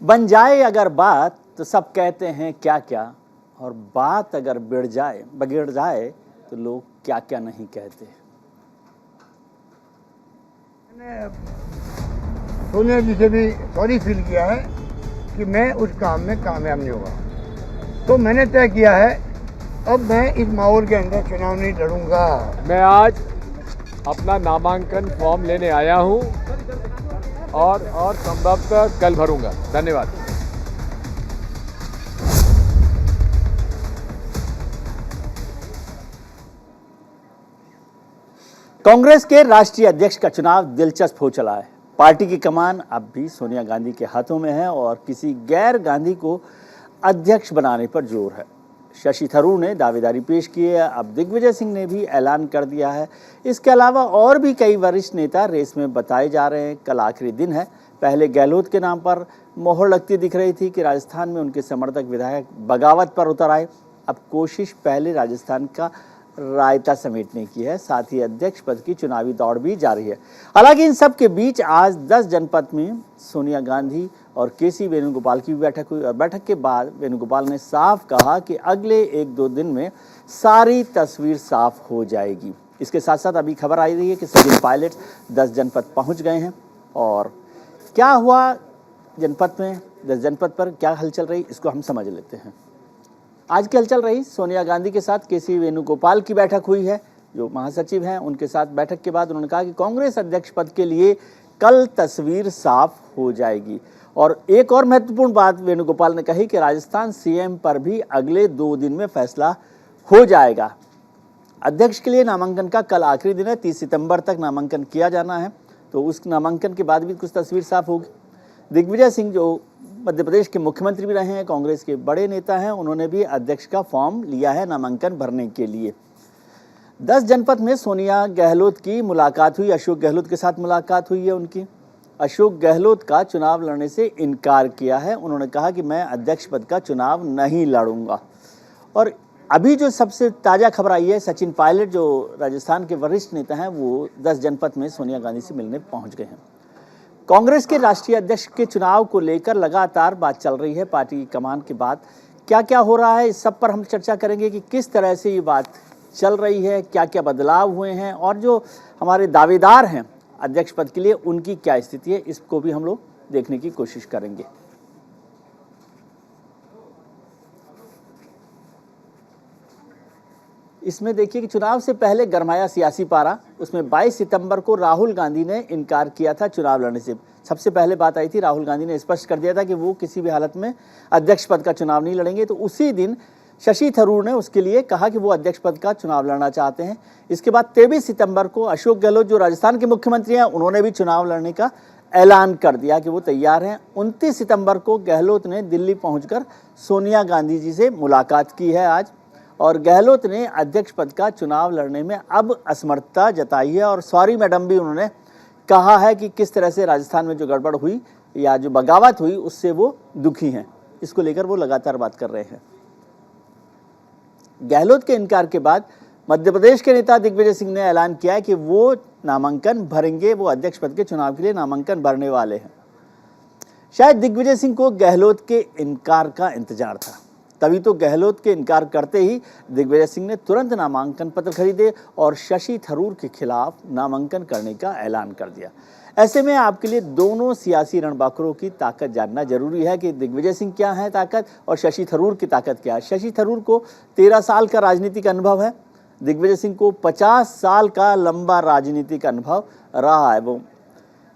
बन जाए अगर बात तो सब कहते हैं क्या क्या, और बात अगर बिगड़ जाए तो लोग क्या क्या नहीं कहते। मैंने सोनिया जी से भी सॉरी फील किया है कि मैं उस काम में कामयाब नहीं होगा, तो मैंने तय किया है अब मैं इस माहौल के अंदर चुनाव नहीं लड़ूंगा। मैं आज अपना नामांकन फॉर्म लेने आया हूं और संभवतः कल भरूंगा। धन्यवाद। कांग्रेस के राष्ट्रीय अध्यक्ष का चुनाव दिलचस्प हो चला है। पार्टी की कमान अब भी सोनिया गांधी के हाथों में है और किसी गैर गांधी को अध्यक्ष बनाने पर जोर है। शशि थरूर ने दावेदारी पेश की है, अब दिग्विजय सिंह ने भी ऐलान कर दिया है। इसके अलावा और भी कई वरिष्ठ नेता रेस में बताए जा रहे हैं। कल आखिरी दिन है। पहले गहलोत के नाम पर मोहर लगती दिख रही थी कि राजस्थान में उनके समर्थक विधायक बगावत पर उतर आए। अब कोशिश पहले राजस्थान का रायता समेटने की है, साथ ही अध्यक्ष पद की चुनावी दौड़ भी जारी है। हालांकि इन सब के बीच आज 10 जनपद में सोनिया गांधी और केसी वेणुगोपाल की बैठक हुई और बैठक के बाद वेणुगोपाल ने साफ कहा कि अगले 1-2 दिन में सारी तस्वीर साफ हो जाएगी। इसके साथ साथ अभी खबर आई रही है कि सचिन पायलट 10 जनपद पहुंच गए हैं। और क्या हुआ जनपद में, 10 जनपद पर क्या हलचल रही, इसको हम समझ लेते हैं। आज की हलचल रही, सोनिया गांधी के साथ केसी वेणुगोपाल की बैठक हुई है, जो महासचिव हैं। उनके साथ बैठक के बाद उन्होंने कहा कि कांग्रेस अध्यक्ष पद के लिए कल तस्वीर साफ हो जाएगी। और एक और महत्वपूर्ण बात वेणुगोपाल ने कही कि राजस्थान सीएम पर भी अगले 2 दिन में फैसला हो जाएगा। अध्यक्ष के लिए नामांकन का कल आखिरी दिन है, 30 सितंबर तक नामांकन किया जाना है, तो उस नामांकन के बाद भी कुछ तस्वीर साफ होगी। दिग्विजय सिंह जो मध्य प्रदेश के मुख्यमंत्री भी रहे हैं, कांग्रेस के बड़े नेता हैं, उन्होंने भी अध्यक्ष का फॉर्म लिया है नामांकन भरने के लिए। 10 जनपद में सोनिया गहलोत की मुलाकात हुई, अशोक गहलोत के साथ मुलाकात हुई है उनकी। अशोक गहलोत का चुनाव लड़ने से इनकार किया है। उन्होंने कहा कि मैं अध्यक्ष पद का चुनाव नहीं लड़ूंगा। और अभी जो सबसे ताज़ा खबर आई है, सचिन पायलट जो राजस्थान के वरिष्ठ नेता हैं, वो 10 जनपद में सोनिया गांधी से मिलने पहुंच गए हैं। कांग्रेस के राष्ट्रीय अध्यक्ष के चुनाव को लेकर लगातार बात चल रही है। पार्टी की कमान के बाद क्या क्या हो रहा है, इस सब पर हम चर्चा करेंगे कि किस तरह से ये बात चल रही है, क्या क्या बदलाव हुए हैं और जो हमारे दावेदार हैं अध्यक्ष पद के लिए उनकी क्या स्थिति है, इसको भी हम लोग देखने की कोशिश करेंगे। इसमें देखिए कि चुनाव से पहले गरमाया सियासी पारा। उसमें 22 सितंबर को राहुल गांधी ने इनकार किया था चुनाव लड़ने से। सबसे पहले बात आई थी, राहुल गांधी ने स्पष्ट कर दिया था कि वो किसी भी हालत में अध्यक्ष पद का चुनाव नहीं लड़ेंगे। तो उसी दिन शशि थरूर ने उसके लिए कहा कि वो अध्यक्ष पद का चुनाव लड़ना चाहते हैं। इसके बाद 23 सितंबर को अशोक गहलोत जो राजस्थान के मुख्यमंत्री हैं, उन्होंने भी चुनाव लड़ने का ऐलान कर दिया कि वो तैयार हैं। 29 सितंबर को गहलोत ने दिल्ली पहुंचकर सोनिया गांधी जी से मुलाकात की है आज, और गहलोत ने अध्यक्ष पद का चुनाव लड़ने में अब असमर्थता जताई है। और सॉरी मैडम भी उन्होंने कहा है कि किस तरह से राजस्थान में जो गड़बड़ हुई या जो बगावत हुई उससे वो दुखी हैं। इसको लेकर वो लगातार बात कर रहे हैं। गहलोत के इनकार के बाद मध्य प्रदेश के नेता दिग्विजय सिंह ने ऐलान किया है कि वो नामांकन भरेंगे, वो अध्यक्ष पद के चुनाव के लिए नामांकन भरने वाले हैं। शायद दिग्विजय सिंह को गहलोत के इनकार का इंतजार था, तभी तो गहलोत के इनकार करते ही दिग्विजय सिंह ने तुरंत नामांकन पत्र खरीदे और शशि थरूर के खिलाफ नामांकन करने का ऐलान कर दिया। ऐसे में आपके लिए दोनों सियासी रणबांकुरों की ताकत जानना जरूरी है कि दिग्विजय सिंह क्या है ताकत और शशि थरूर की ताकत क्या है। शशि थरूर को 13 साल का राजनीतिक अनुभव है, दिग्विजय सिंह को 50 साल का लंबा राजनीतिक अनुभव रहा है। वो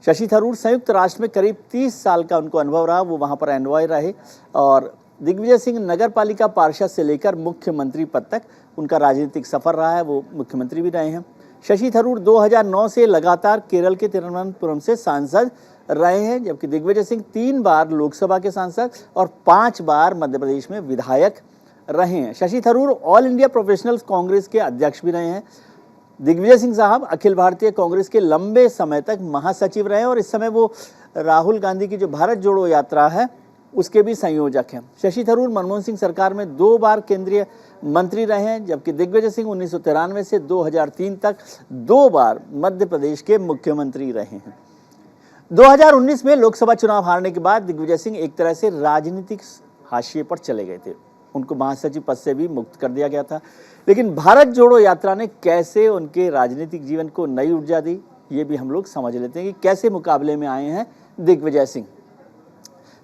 शशि थरूर संयुक्त राष्ट्र में करीब 30 साल का उनको अनुभव रहा, वो वहाँ पर एनवॉय रहे। और दिग्विजय सिंह नगर पालिका पार्षद से लेकर मुख्यमंत्री पद तक उनका राजनीतिक सफर रहा है, वो मुख्यमंत्री भी रहे हैं। शशि थरूर 2009 से लगातार केरल के तिरुवनंतपुरम से सांसद रहे हैं, जबकि दिग्विजय सिंह 3 बार लोकसभा के सांसद और 5 बार मध्य प्रदेश में विधायक रहे हैं। Shashi Tharoor all India professionals Congress के अध्यक्ष भी रहे हैं। दिग्विजय सिंह साहब अखिल भारतीय कांग्रेस के लंबे समय तक महासचिव रहे और इस समय वो राहुल गांधी की जो भारत जोड़ो यात्रा है उसके भी संयोजक हैं। शशि थरूर मनमोहन सिंह सरकार में 2 बार केंद्रीय मंत्री रहे हैं, जबकि दिग्विजय सिंह 1993 से 2003 तक 2 बार मध्य प्रदेश के मुख्यमंत्री रहे हैं। 2019 में लोकसभा चुनाव हारने के बाद दिग्विजय सिंह एक तरह से राजनीतिक हाशिए पर चले गए थे। उनको महासचिव पद से भी मुक्त कर दिया गया था। लेकिन भारत जोड़ो यात्रा ने कैसे उनके राजनीतिक जीवन को नई ऊर्जा दी, ये भी हम लोग समझ लेते हैं कि कैसे मुकाबले में आए हैं दिग्विजय सिंह।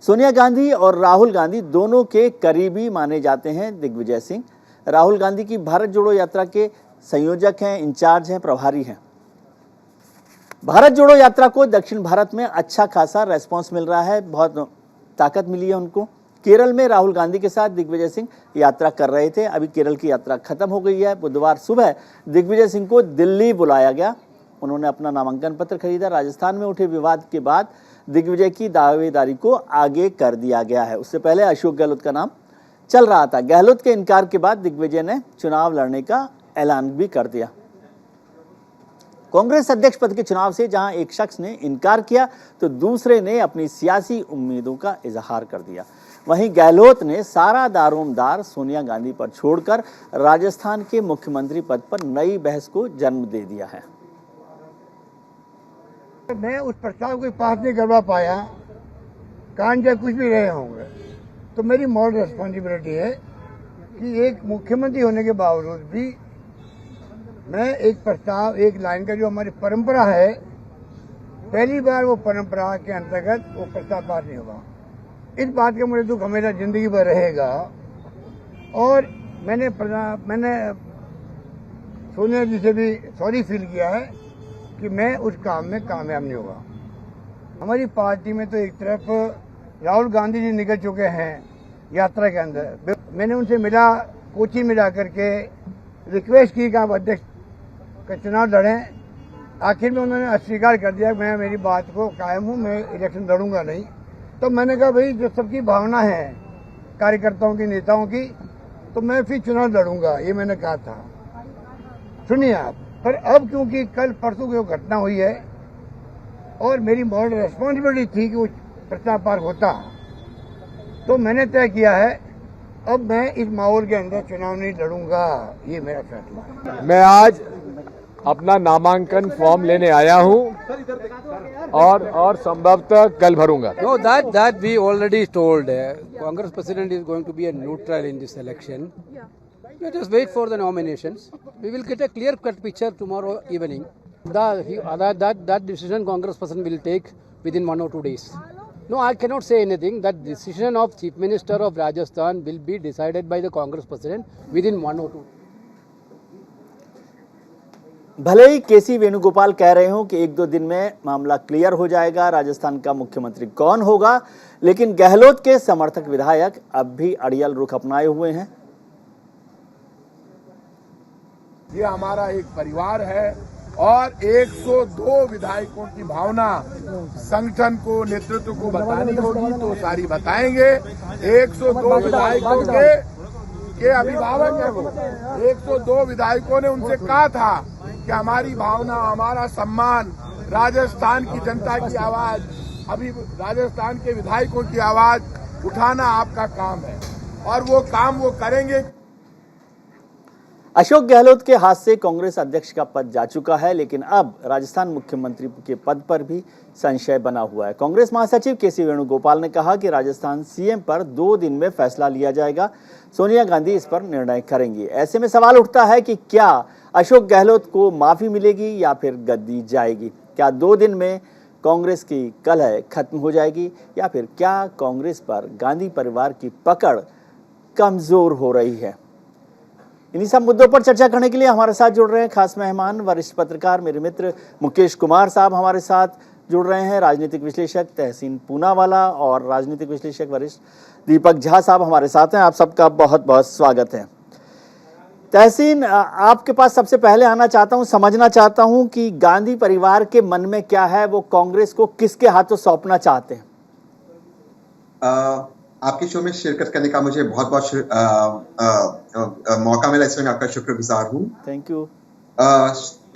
सोनिया गांधी और राहुल गांधी दोनों के करीबी माने जाते हैं दिग्विजय सिंह। राहुल गांधी की भारत जोड़ो यात्रा के संयोजक हैं, इंचार्ज हैं, प्रभारी हैं। भारत जोड़ो यात्रा को दक्षिण भारत में अच्छा खासा रेस्पॉन्स मिल रहा है, बहुत ताकत मिली है उनको। केरल में राहुल गांधी के साथ दिग्विजय सिंह यात्रा कर रहे थे। अभी केरल की यात्रा खत्म हो गई है। बुधवार सुबह दिग्विजय सिंह को दिल्ली बुलाया गया। उन्होंने अपना नामांकन पत्र खरीदा। राजस्थान में उठे विवाद के बाद दिग्विजय की दावेदारी को आगे कर दिया गया है। उससे पहले अशोक गहलोत का नाम चल रहा था। गहलोत के इनकार के बाद दिग्विजय ने चुनाव लड़ने का ऐलान भी कर दिया। कांग्रेस अध्यक्ष पद के चुनाव से जहां एक शख्स ने इनकार किया तो दूसरे ने अपनी सियासी उम्मीदों का इजहार कर दिया। वहीं गहलोत ने सारा दारोमदार सोनिया गांधी पर छोड़कर राजस्थान के मुख्यमंत्री पद पर नई बहस को जन्म दे दिया है। मैं उस प्रस्ताव को पास नहीं करवा पाया, कान या कुछ भी रहे होंगे, तो मेरी मॉरल रिस्पॉन्सिबिलिटी है कि एक मुख्यमंत्री होने के बावजूद भी मैं एक प्रस्ताव, एक लाइन का जो हमारी परंपरा है, पहली बार वो परंपरा के अंतर्गत वो प्रस्ताव पास नहीं होगा। इस बात का मुझे दुख हमेशा जिंदगी भर रहेगा। और मैंने सोनिया जी से भी सॉरी फील किया है कि मैं उस काम में कामयाब नहीं होगा। हमारी पार्टी में तो एक तरफ राहुल गांधी जी निकल चुके हैं यात्रा के अंदर। मैंने उनसे मिला, कोची में जाकर के रिक्वेस्ट की कि आप अध्यक्ष का चुनाव लड़ें। आखिर में उन्होंने अस्वीकार कर दिया। मैं मेरी बात को कायम हूँ, मैं इलेक्शन लड़ूंगा नहीं। तो मैंने कहा भाई, जो सबकी भावना है कार्यकर्ताओं की, नेताओं की, तो मैं फिर चुनाव लड़ूंगा, ये मैंने कहा था। सुनिए आप, पर अब क्योंकि कल परसों की घटना हुई है और मेरी मॉरल रिस्पॉन्सिबिलिटी थी कि वो प्रस्ताव पार होता, तो मैंने तय किया है अब मैं इस माहौल के अंदर चुनाव नहीं लड़ूंगा। ये मेरा फैसला है। मैं आज अपना नामांकन फॉर्म लेने आया हूं और संभवतः कल भरूंगा। No, that we already told. Congress president is going to be a neutral in this election. Let us wait for the nominations. We will get a clear-cut picture tomorrow evening. That decision Congress president will take within 1 or 2 days. No, I cannot say anything. That decision of Chief Minister of Rajasthan will be decided by the Congress president within 1 or 2 days. भले ही केसी वेणुगोपाल कह रहे हो कि 1-2 दिन में मामला clear हो जाएगा, राजस्थान का मुख्यमंत्री कौन होगा, लेकिन गहलोत के समर्थक विधायक अब भी अड़ियल रुख अपनाए हुए हैं। ये हमारा एक परिवार है और 102 विधायकों की भावना संगठन को, नेतृत्व को बतानी होगी तो सारी बताएंगे। 102 विधायकों के अभिभावक है वो। 102 विधायकों ने उनसे कहा था कि हमारी भावना, हमारा सम्मान, राजस्थान की जनता की आवाज, अभी राजस्थान के विधायकों की आवाज उठाना आपका काम है और वो काम वो करेंगे। अशोक गहलोत के हाथ से कांग्रेस अध्यक्ष का पद जा चुका है, लेकिन अब राजस्थान मुख्यमंत्री के पद पर भी संशय बना हुआ है। कांग्रेस महासचिव केसी वेणुगोपाल ने कहा कि राजस्थान सीएम पर 2 दिन में फैसला लिया जाएगा। सोनिया गांधी इस पर निर्णय करेंगी। ऐसे में सवाल उठता है कि क्या अशोक गहलोत को माफी मिलेगी या फिर गद्दी जाएगी? क्या 2 दिन में कांग्रेस की कलह खत्म हो जाएगी या फिर क्या कांग्रेस पर गांधी परिवार की पकड़ कमजोर हो रही है? इन्हीं सब मुद्दों पर चर्चा करने के लिए हमारे साथ जुड़ रहे हैं खास मेहमान, वरिष्ठ पत्रकार मेरे मित्र मुकेश कुमार साहब हमारे साथ जुड़ रहे हैं, राजनीतिक विश्लेषक तहसीन पूनावाला और राजनीतिक विश्लेषक वरिष्ठ दीपक झा साहब हमारे साथ हैं। आप सबका बहुत बहुत स्वागत है। तहसीन, आपके पास सबसे पहले आना चाहता हूं, समझना चाहता हूं कि गांधी परिवार के मन में क्या है, वो कांग्रेस को किसके हाथों सौंपना चाहते हैं? आपके शो में शिरकत करने का मुझे बहुत बहुत मौका मिला, इसमें मैं आपका शुक्रगुजार हूँ। Thank you.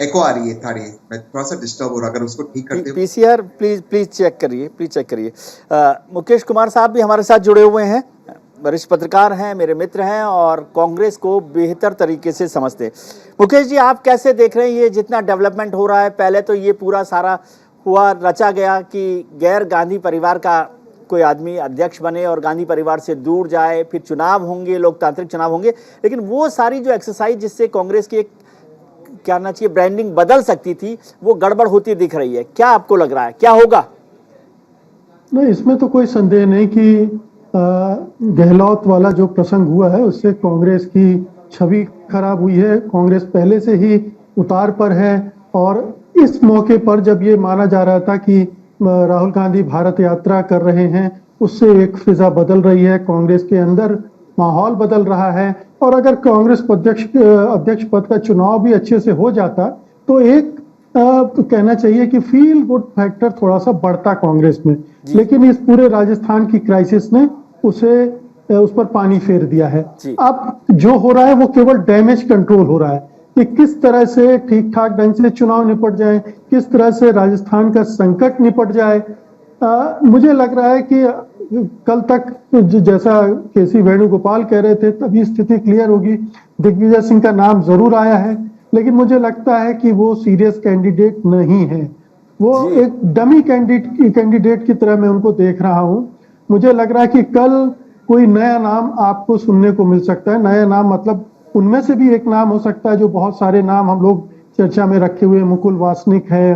एको आ रही है थाड़ी, मैं थोड़ा सा डिस्टर्ब हो रहा, अगर उसको ठीक करते हो। पीसीआर प्लीज चेक करिए। मुकेश कुमार साहब भी हमारे साथ जुड़े हुए हैं, वरिष्ठ पत्रकार हैं, मेरे मित्र हैं और कांग्रेस को बेहतर तरीके से समझते हैं। मुकेश जी, आप कैसे देख रहे हैं ये जितना डेवलपमेंट हो रहा है? पहले तो ये पूरा सारा हुआ, रचा गया कि गैर गांधी परिवार का कोई आदमी अध्यक्ष बने और गांधी परिवार से दूर जाए, फिर चुनाव होंगे, लोकतांत्रिक चुनाव होंगे, लेकिन वो सारी जो एक्सरसाइज जिससे कांग्रेस की एक क्या ना चाहिए ब्रांडिंग बदल सकती थी, वो गड़बड़ होती दिख रही है। क्या आपको लग रहा है, क्या होगा? नहीं, इसमें तो कोई संदेह नहीं कि गहलोत वाला जो प्रसंग हुआ है उससे कांग्रेस की छवि खराब हुई है। कांग्रेस पहले से ही उतार पर है और इस मौके पर जब ये माना जा रहा था कि राहुल गांधी भारत यात्रा कर रहे हैं, उससे एक फिजा बदल रही है, कांग्रेस के अंदर माहौल बदल रहा है। और अगर कांग्रेस अध्यक्ष पद का चुनाव भी अच्छे से हो जाता तो एक तो कहना चाहिए कि फील गुड फैक्टर थोड़ा सा बढ़ता कांग्रेस में, लेकिन इस पूरे राजस्थान की क्राइसिस ने उस पर पानी फेर दिया है। अब जो हो रहा है वो केवल डैमेज कंट्रोल हो रहा है कि किस तरह से ठीक ठाक ढंग से चुनाव निपट जाए, किस तरह से राजस्थान का संकट निपट जाए। मुझे लग रहा है कि कल तक जैसा केसी वेणुगोपाल कह रहे थे तभी स्थिति क्लियर होगी। दिग्विजय सिंह का नाम जरूर आया है, लेकिन मुझे लगता है कि वो सीरियस कैंडिडेट नहीं है, वो एक डमी कैंडिडेट की तरह मैं उनको देख रहा हूं। मुझे लग रहा है कि कल कोई नया नाम आपको सुनने को मिल सकता है। नया नाम मतलब उनमें से भी एक नाम हो सकता है जो बहुत सारे नाम हम लोग चर्चा में रखे हुए, मुकुल वासनिक है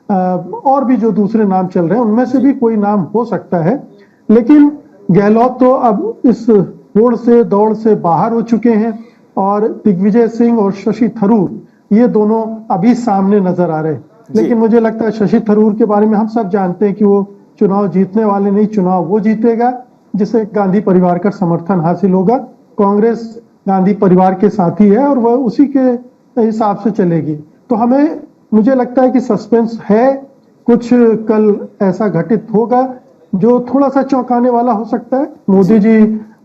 और भी जो दूसरे नाम चल रहे हैं उनमें से भी कोई नाम हो सकता है। लेकिन गहलोत तो अब इस दौड़ से बाहर हो चुके हैं और दिग्विजय सिंह और शशि थरूर ये दोनों अभी सामने नजर आ रहे हैं। लेकिन मुझे लगता है शशि थरूर के बारे में हम सब जानते हैं कि वो चुनाव जीतने वाले नहीं, चुनाव वो जीतेगा जिसे गांधी परिवार का समर्थन हासिल होगा। कांग्रेस गांधी परिवार के साथी है और वह उसी के हिसाब से चलेगी। तो मुझे लगता है कि सस्पेंस है, कुछ कल ऐसा घटित होगा जो थोड़ा सा चौंकाने वाला हो सकता है। मोदी जी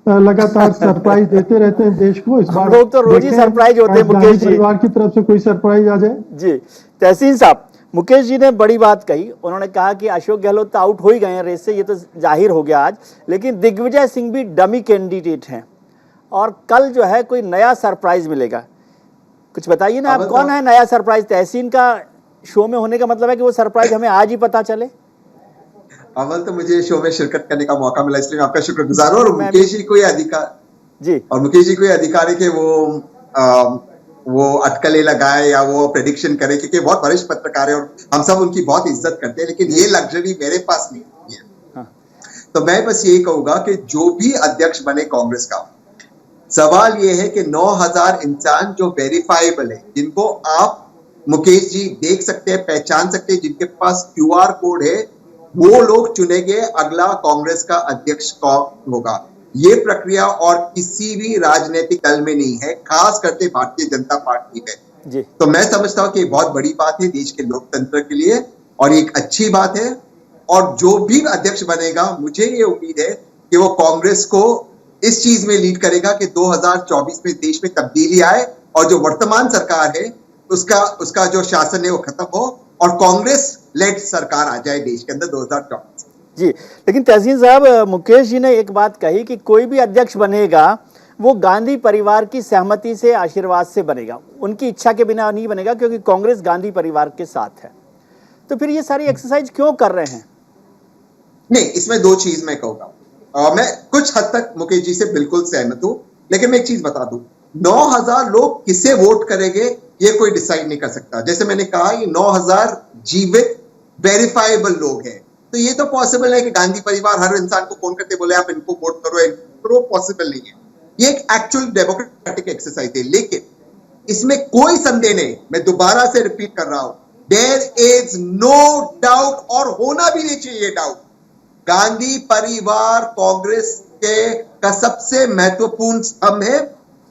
लगातार सरप्राइज देते रहते हैं देश को, इस बार लोग तो रोज ही सरप्राइज होते हैं मुकेश जी, परिवार की तरफ से कोई सरप्राइज आ जाए। जी तहसीन साहब, मुकेश जी ने बड़ी बात कही। उन्होंने कहा कि अशोक गहलोत तो आउट हो ही गए हैं रेस से, ये तो जाहिर हो गया आज, लेकिन दिग्विजय सिंह भी डमी कैंडिडेट हैं और कल जो है कोई नया सरप्राइज मिलेगा। कुछ बताइए ना आप, कौन है नया सरप्राइज? तहसीन का शो में होने का मतलब है कि वो सरप्राइज हमें आज ही पता चले। अव्वल तो मुझे शो में शिरकत करने का मौका मिला, इसलिए मैं आपका शुक्रगुजार हूं। और मुकेश जी कोई अधिकार है कि वो अटकलें लगाए या वो प्रेडिक्शन करे, क्योंकि बहुत वरिष्ठ पत्रकार है और हम सब उनकी बहुत इज्जत करते हैं, लेकिन ये लग्जरी मेरे पास नहीं है। तो मैं बस यही कहूंगा कि जो भी अध्यक्ष बने कांग्रेस का, सवाल ये है कि 9000 इंसान जो वेरीफाइबल है, जिनको आप मुकेश जी देख सकते हैं, पहचान सकते हैं, जिनके पास QR कोड है, वो लोग चुनेंगे अगला कांग्रेस का अध्यक्ष कौन होगा। ये प्रक्रिया और किसी भी राजनीतिक दल में नहीं है, खास करके भारतीय जनता पार्टी में। जी। तो मैं समझता हूं कि बहुत बड़ी बात है देश के लोकतंत्र के लिए और एक अच्छी बात है। और जो भी अध्यक्ष बनेगा, मुझे ये उम्मीद है कि वो कांग्रेस को इस चीज में लीड करेगा कि 2024 में देश में तब्दीली आए और जो वर्तमान सरकार है उसका जो शासन है वो खत्म हो और कांग्रेस लेड सरकार आ जाए देश के अंदर 2024। जी, लेकिन तहसीन साहब, मुकेश जी ने एक बात कही कि कोई भी अध्यक्ष बनेगा वो गांधी परिवार की सहमति से, आशीर्वाद से बनेगा, उनकी इच्छा के बिना नहीं बनेगा, क्योंकि कांग्रेस गांधी परिवार के साथ है। तो फिर ये सारी एक्सरसाइज क्यों कर रहे हैं? नहीं, इसमें दो चीज मैं कहूंगा। मैं कुछ हद तक मुकेश जी से बिल्कुल सहमत हूं, लेकिन मैं एक चीज बता दूं, 9000 लोग किसे वोट करेंगे ये कोई डिसाइड नहीं कर सकता। जैसे मैंने कहा, ये 9000 जीवित वेरीफाइबल लोग हैं, तो ये तो पॉसिबल है कि गांधी परिवार हर इंसान को फोन करके बोले आप इनको वोट करो, पॉसिबल नहीं है। ये एक एक्चुअल डेमोक्रेटिक एक्सरसाइज है, लेकिन इसमें कोई संदेह नहीं, मैं दोबारा से रिपीट कर रहा हूं, देयर इज नो डाउट, और होना भी नहीं चाहिए डाउट, गांधी परिवार कांग्रेस का सबसे महत्वपूर्ण स्तंभ है,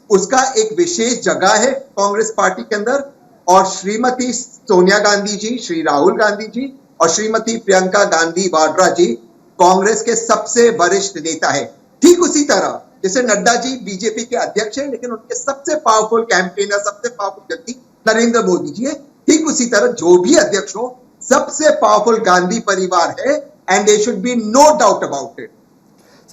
उसका एक विशेष जगह है कांग्रेस पार्टी के अंदर। और श्रीमती सोनिया गांधी जी, श्री राहुल गांधी जी और श्रीमती प्रियंका गांधी वाड्रा जी कांग्रेस के सबसे वरिष्ठ नेता है। ठीक उसी तरह जैसे नड्डा जी बीजेपी के अध्यक्ष हैं, लेकिन उनके सबसे पावरफुल कैंपेनर, सबसे पावरफुल व्यक्ति नरेंद्र मोदी जी है। ठीक उसी तरह जो भी अध्यक्ष हो, सबसे पावरफुल गांधी परिवार है, and there should be no doubt about it.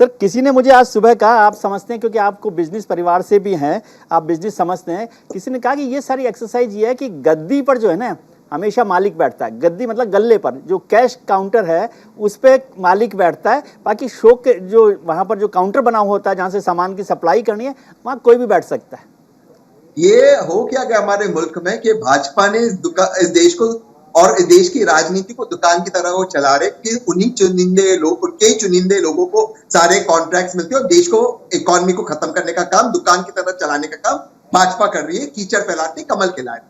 Sir, किसी ने मुझे आज सुबह कहा, आप समझते हैं क्योंकि आपको बिजनेस परिवार से भी हैं, आप बिजनेस समझते हैं, किसी ने कहा कि ये सारी एक्सरसाइज ये है कि गद्दी पर जो है ना, हमेशा मालिक बैठता है, गद्दी मतलब गल्ले पर जो कैश काउंटर है उस पे मालिक बैठता है, बाकी शो के जो वहां पर जो काउंटर बना हुआ होता है जहां से सामान की सप्लाई करनी है वहां कोई भी बैठ सकता है। ये हो क्या गया हमारे मुल्क में कि भाजपा ने इस देश को और इस देश की राजनीति को दुकान की तरह वो चला रहे कि उन्हीं चुनिंदे लोग, उनके ही चुनिंदे लोगों को सारे कॉन्ट्रैक्ट्स मिलते हैं और देश को, इकोनॉमी को खत्म करने का काम, दुकान की तरह चलाने का काम भाजपा कर रही है, कीचड़ फैलाते कमल खिलाए।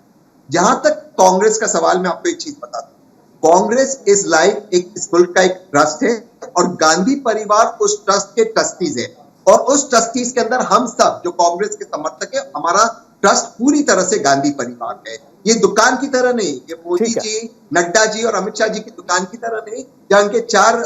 जहां तक कांग्रेस का सवाल, मैं आपको एक चीज बता दूं, कांग्रेस इस लाइक इस मुल्क का एक ट्रस्ट है और गांधी परिवार उस ट्रस्ट के ट्रस्टीज है और उस ट्रस्टीज के अंदर हम सब जो कांग्रेस के समर्थक है, हमारा ट्रस्ट पूरी तरह से गांधी परिवार है। ये दुकान की तरह नहीं, ये मोदी जी, नड्डा जी और अमित शाह जी की दुकान की तरह नहीं, जहां उनके 4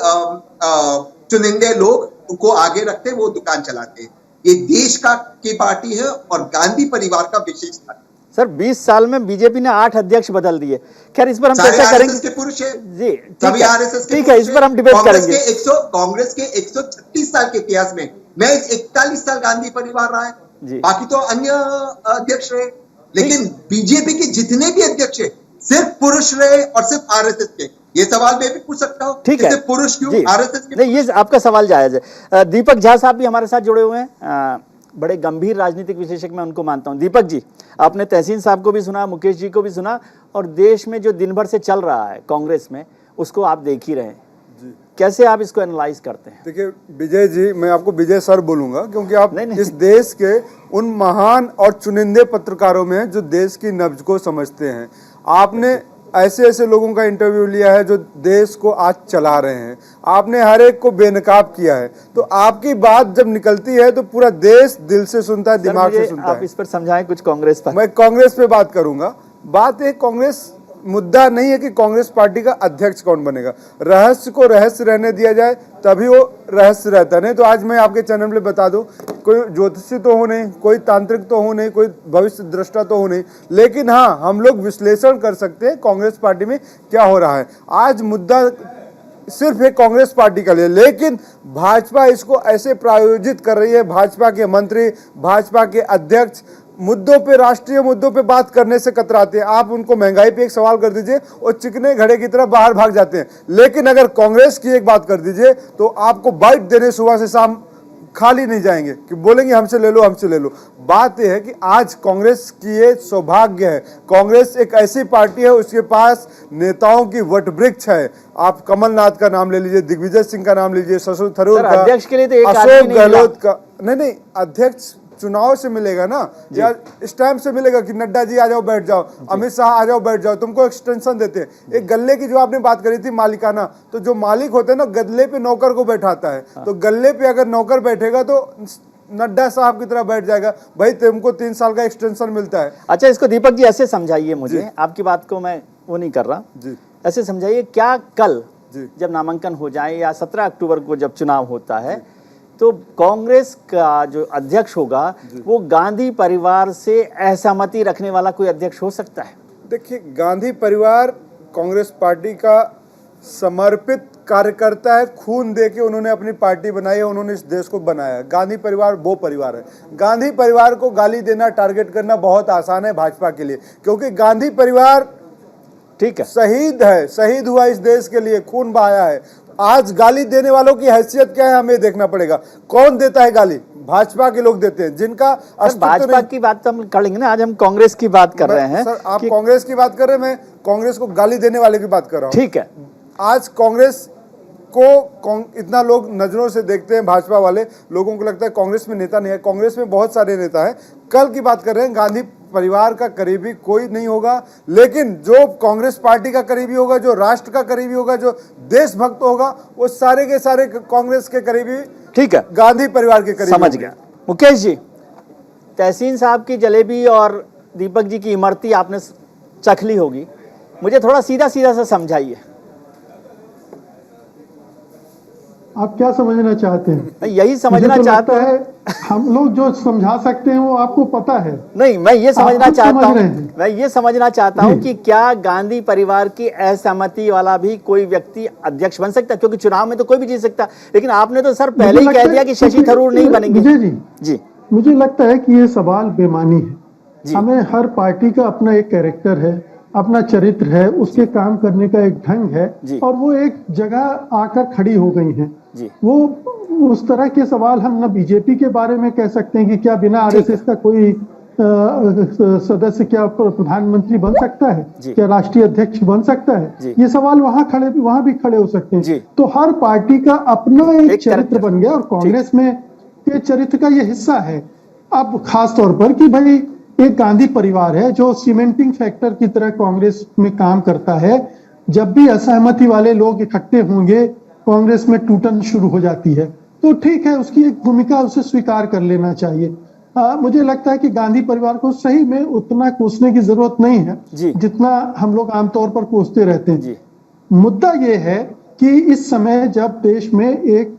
चुनिंदे लोग उनको आगे रखते वो दुकान चलाते। ये देश की पार्टी है और गांधी परिवार का विशेष स्थान। सर 20 साल में बीजेपी ने 8 अध्यक्ष बदल दिए। खैर इस पर हम चर्चा करेंगे। के पुरुष है जी, सभी आरएसएस के, ठीक है, इस पर हम डिबेट करेंगे। कांग्रेस के 136 साल के इतिहास में मैं 41 साल गांधी परिवार रहा है, बाकी तो अन्य अध्यक्ष रहे, लेकिन बीजेपी के जितने भी अध्यक्ष है सिर्फ पुरुष रहे और सिर्फ आरएसएस के। ये सवाल मैं भी पूछ सकता हूँ, ठीक है, पुरुष क्यों आरएसएस के? नहीं, ये आपका सवाल जायज है। दीपक झा साहब भी हमारे साथ जुड़े हुए हैं, बड़े गंभीर राजनीतिक विशेषज्ञ मैं उनको मानता हूं। दीपक जी, आपने तहसीन साहब को भी सुना, मुकेश जी को भी सुना, और देश में जो दिन भर से चल रहा है कांग्रेस में उसको आप देख ही रहे हैं जी। कैसे आप इसको एनालाइज करते हैं? देखिए विजय जी, मैं आपको विजय सर बोलूंगा क्योंकि आप नहीं। इस देश के उन महान और चुनिंदे पत्रकारों में जो देश की नब्ज को समझते हैं। आपने ऐसे ऐसे लोगों का इंटरव्यू लिया है जो देश को आज चला रहे हैं, आपने हर एक को बेनकाब किया है, तो आपकी बात जब निकलती है तो पूरा देश दिल से सुनता है, दिमाग से सुनता है। आप इस पर समझाएं कुछ कांग्रेस पर। मैं कांग्रेस पे बात करूंगा। बात एक कांग्रेस मुद्दा नहीं है कि कांग्रेस पार्टी का अध्यक्ष कौन बनेगा, रहस्य को रहस्य रहने दिया जाए तभी वो रहस्य रहता। नहीं तो आज मैं आपके चैनल पे बता दूं, कोई ज्योतिषी तो हो नहीं, कोई तांत्रिक तो हो नहीं, कोई भविष्य दृष्टा तो हो नहीं, लेकिन हाँ हम लोग विश्लेषण कर सकते हैं कांग्रेस पार्टी में क्या हो रहा है। आज मुद्दा सिर्फ एक कांग्रेस पार्टी का लिए, लेकिन भाजपा इसको ऐसे प्रायोजित कर रही है, भाजपा के मंत्री, भाजपा के अध्यक्ष मुद्दों पे, राष्ट्रीय मुद्दों पे बात करने से कतराते हैं। आप उनको महंगाई पे एक सवाल कर दीजिए और चिकने घड़े की तरह बाहर भाग जाते हैं, लेकिन अगर कांग्रेस की एक बात कर दीजिए तो आपको बाइट देने सुबह से शाम खाली नहीं जाएंगे कि बोलेंगे हमसे ले लो, हमसे ले लो। बात यह है कि आज कांग्रेस की ये सौभाग्य है, कांग्रेस एक ऐसी पार्टी है उसके पास नेताओं की वटवृक्ष है। आप कमलनाथ का नाम ले लीजिए, दिग्विजय सिंह का नाम लीजिए, शशि थरूर का, अध्यक्ष के लिए तो एक अशोक गहलोत का। नहीं, अध्यक्ष चुनाव से मिलेगा ना, या स्टैम्प से मिलेगा कि नड्डा जी आ जाओ बैठ जाओ, अमित शाह आ जाओ बैठ जाओ, तुमको एक्सटेंशन देते हैं। एक गल्ले की जो आपने बात करी थी मालिकाना, तो जो मालिक होते हैं ना गल्ले पे नौकर को बैठाता है, तो गल्ले पे अगर नौकर बैठेगा तो नड्डा साहब की तरह बैठ जाएगा, भाई तुमको 3 साल का एक्सटेंशन मिलता है। अच्छा, इसको दीपक जी ऐसे समझाइए मुझे, आपकी बात को मैं वो नहीं कर रहा जी, ऐसे समझाइए, क्या कल जब नामांकन हो जाए या 17 अक्टूबर को जब चुनाव होता है तो कांग्रेस का जो अध्यक्ष होगा वो गांधी परिवार से असहमति रखने वाला कोई अध्यक्ष हो सकता है? देखिए, गांधी परिवार कांग्रेस पार्टी का समर्पित कार्यकर्ता है, खून दे के उन्होंने अपनी पार्टी बनाई है, उन्होंने इस देश को बनाया। गांधी परिवार वो परिवार है। गांधी परिवार को गाली देना, टारगेट करना बहुत आसान है भाजपा के लिए, क्योंकि गांधी परिवार ठीक है शहीद है, शहीद हुआ इस देश के लिए, खून बहाया है। आज गाली देने वालों की हैसियत क्या है हमें देखना पड़ेगा। कौन देता है गाली? भाजपा के लोग देते हैं, जिनका भाजपा की बात तो हम कर लेंगे ना, आज हम कांग्रेस की बात कर रहे हैं। सर आप कांग्रेस की बात कर रहे हैं, मैं कांग्रेस को गाली देने वाले की बात कर रहा हूँ। ठीक है, आज कांग्रेस को इतना लोग नजरों से देखते हैं, भाजपा वाले लोगों को लगता है कांग्रेस में नेता नहीं है। कांग्रेस में बहुत सारे नेता हैं। कल की बात कर रहे हैं, गांधी परिवार का करीबी कोई नहीं होगा, लेकिन जो कांग्रेस पार्टी का करीबी होगा, जो राष्ट्र का करीबी होगा, जो देशभक्त होगा, वो सारे के सारे कांग्रेस के करीबी, ठीक है, गांधी परिवार के करीबी। समझ गया। मुकेश जी, तहसीन साहब की जलेबी और दीपक जी की इमरती आपने चख ली होगी, मुझे थोड़ा सीधा सीधा सा समझाइए। आप क्या समझना चाहते हैं? यही समझना चाहता है, हम लोग जो समझा सकते हैं वो आपको पता है। नहीं, मैं ये समझना चाहता हूँ, मैं ये समझना चाहता हूँ कि क्या गांधी परिवार की असहमति वाला भी कोई व्यक्ति अध्यक्ष बन सकता है? क्योंकि चुनाव में तो कोई भी जीत सकता, लेकिन आपने तो सर पहले ही कह दिया कि शशि थरूर नहीं बनेंगे। जी, मुझे लगता है कि ये सवाल बेमानी है। हमें हर पार्टी का अपना एक कैरेक्टर है, अपना चरित्र है, उसके काम करने का एक ढंग जी। है और वो एक जगह आकर खड़ी हो गई हैं। जी। वो उस तरह के सवाल हम न बीजेपी के बारे में कह सकते हैं कि क्या बिना आरएसएस का कोई सदस्य क्या प्रधानमंत्री बन सकता है, जी। क्या राष्ट्रीय अध्यक्ष बन सकता है, जी। ये सवाल वहां भी खड़े हो सकते जी। हैं। तो हर पार्टी का अपना एक एक चरित्र character। बन गया और कांग्रेस में के चरित्र का ये हिस्सा है अब खास तौर पर कि भाई एक गांधी परिवार है जो सीमेंटिंग फैक्टर की तरह कांग्रेस में काम करता है। जब भी असहमति वाले लोग इकट्ठे होंगे कांग्रेस में टूटन शुरू हो जाती है, तो ठीक है, उसकी एक भूमिका उसे स्वीकार कर लेना चाहिए। मुझे लगता है कि गांधी परिवार को सही में उतना कोसने की जरूरत नहीं है जी। जितना हम लोग आमतौर पर कोसते रहते हैं। जी। मुद्दा ये है कि इस समय जब देश में एक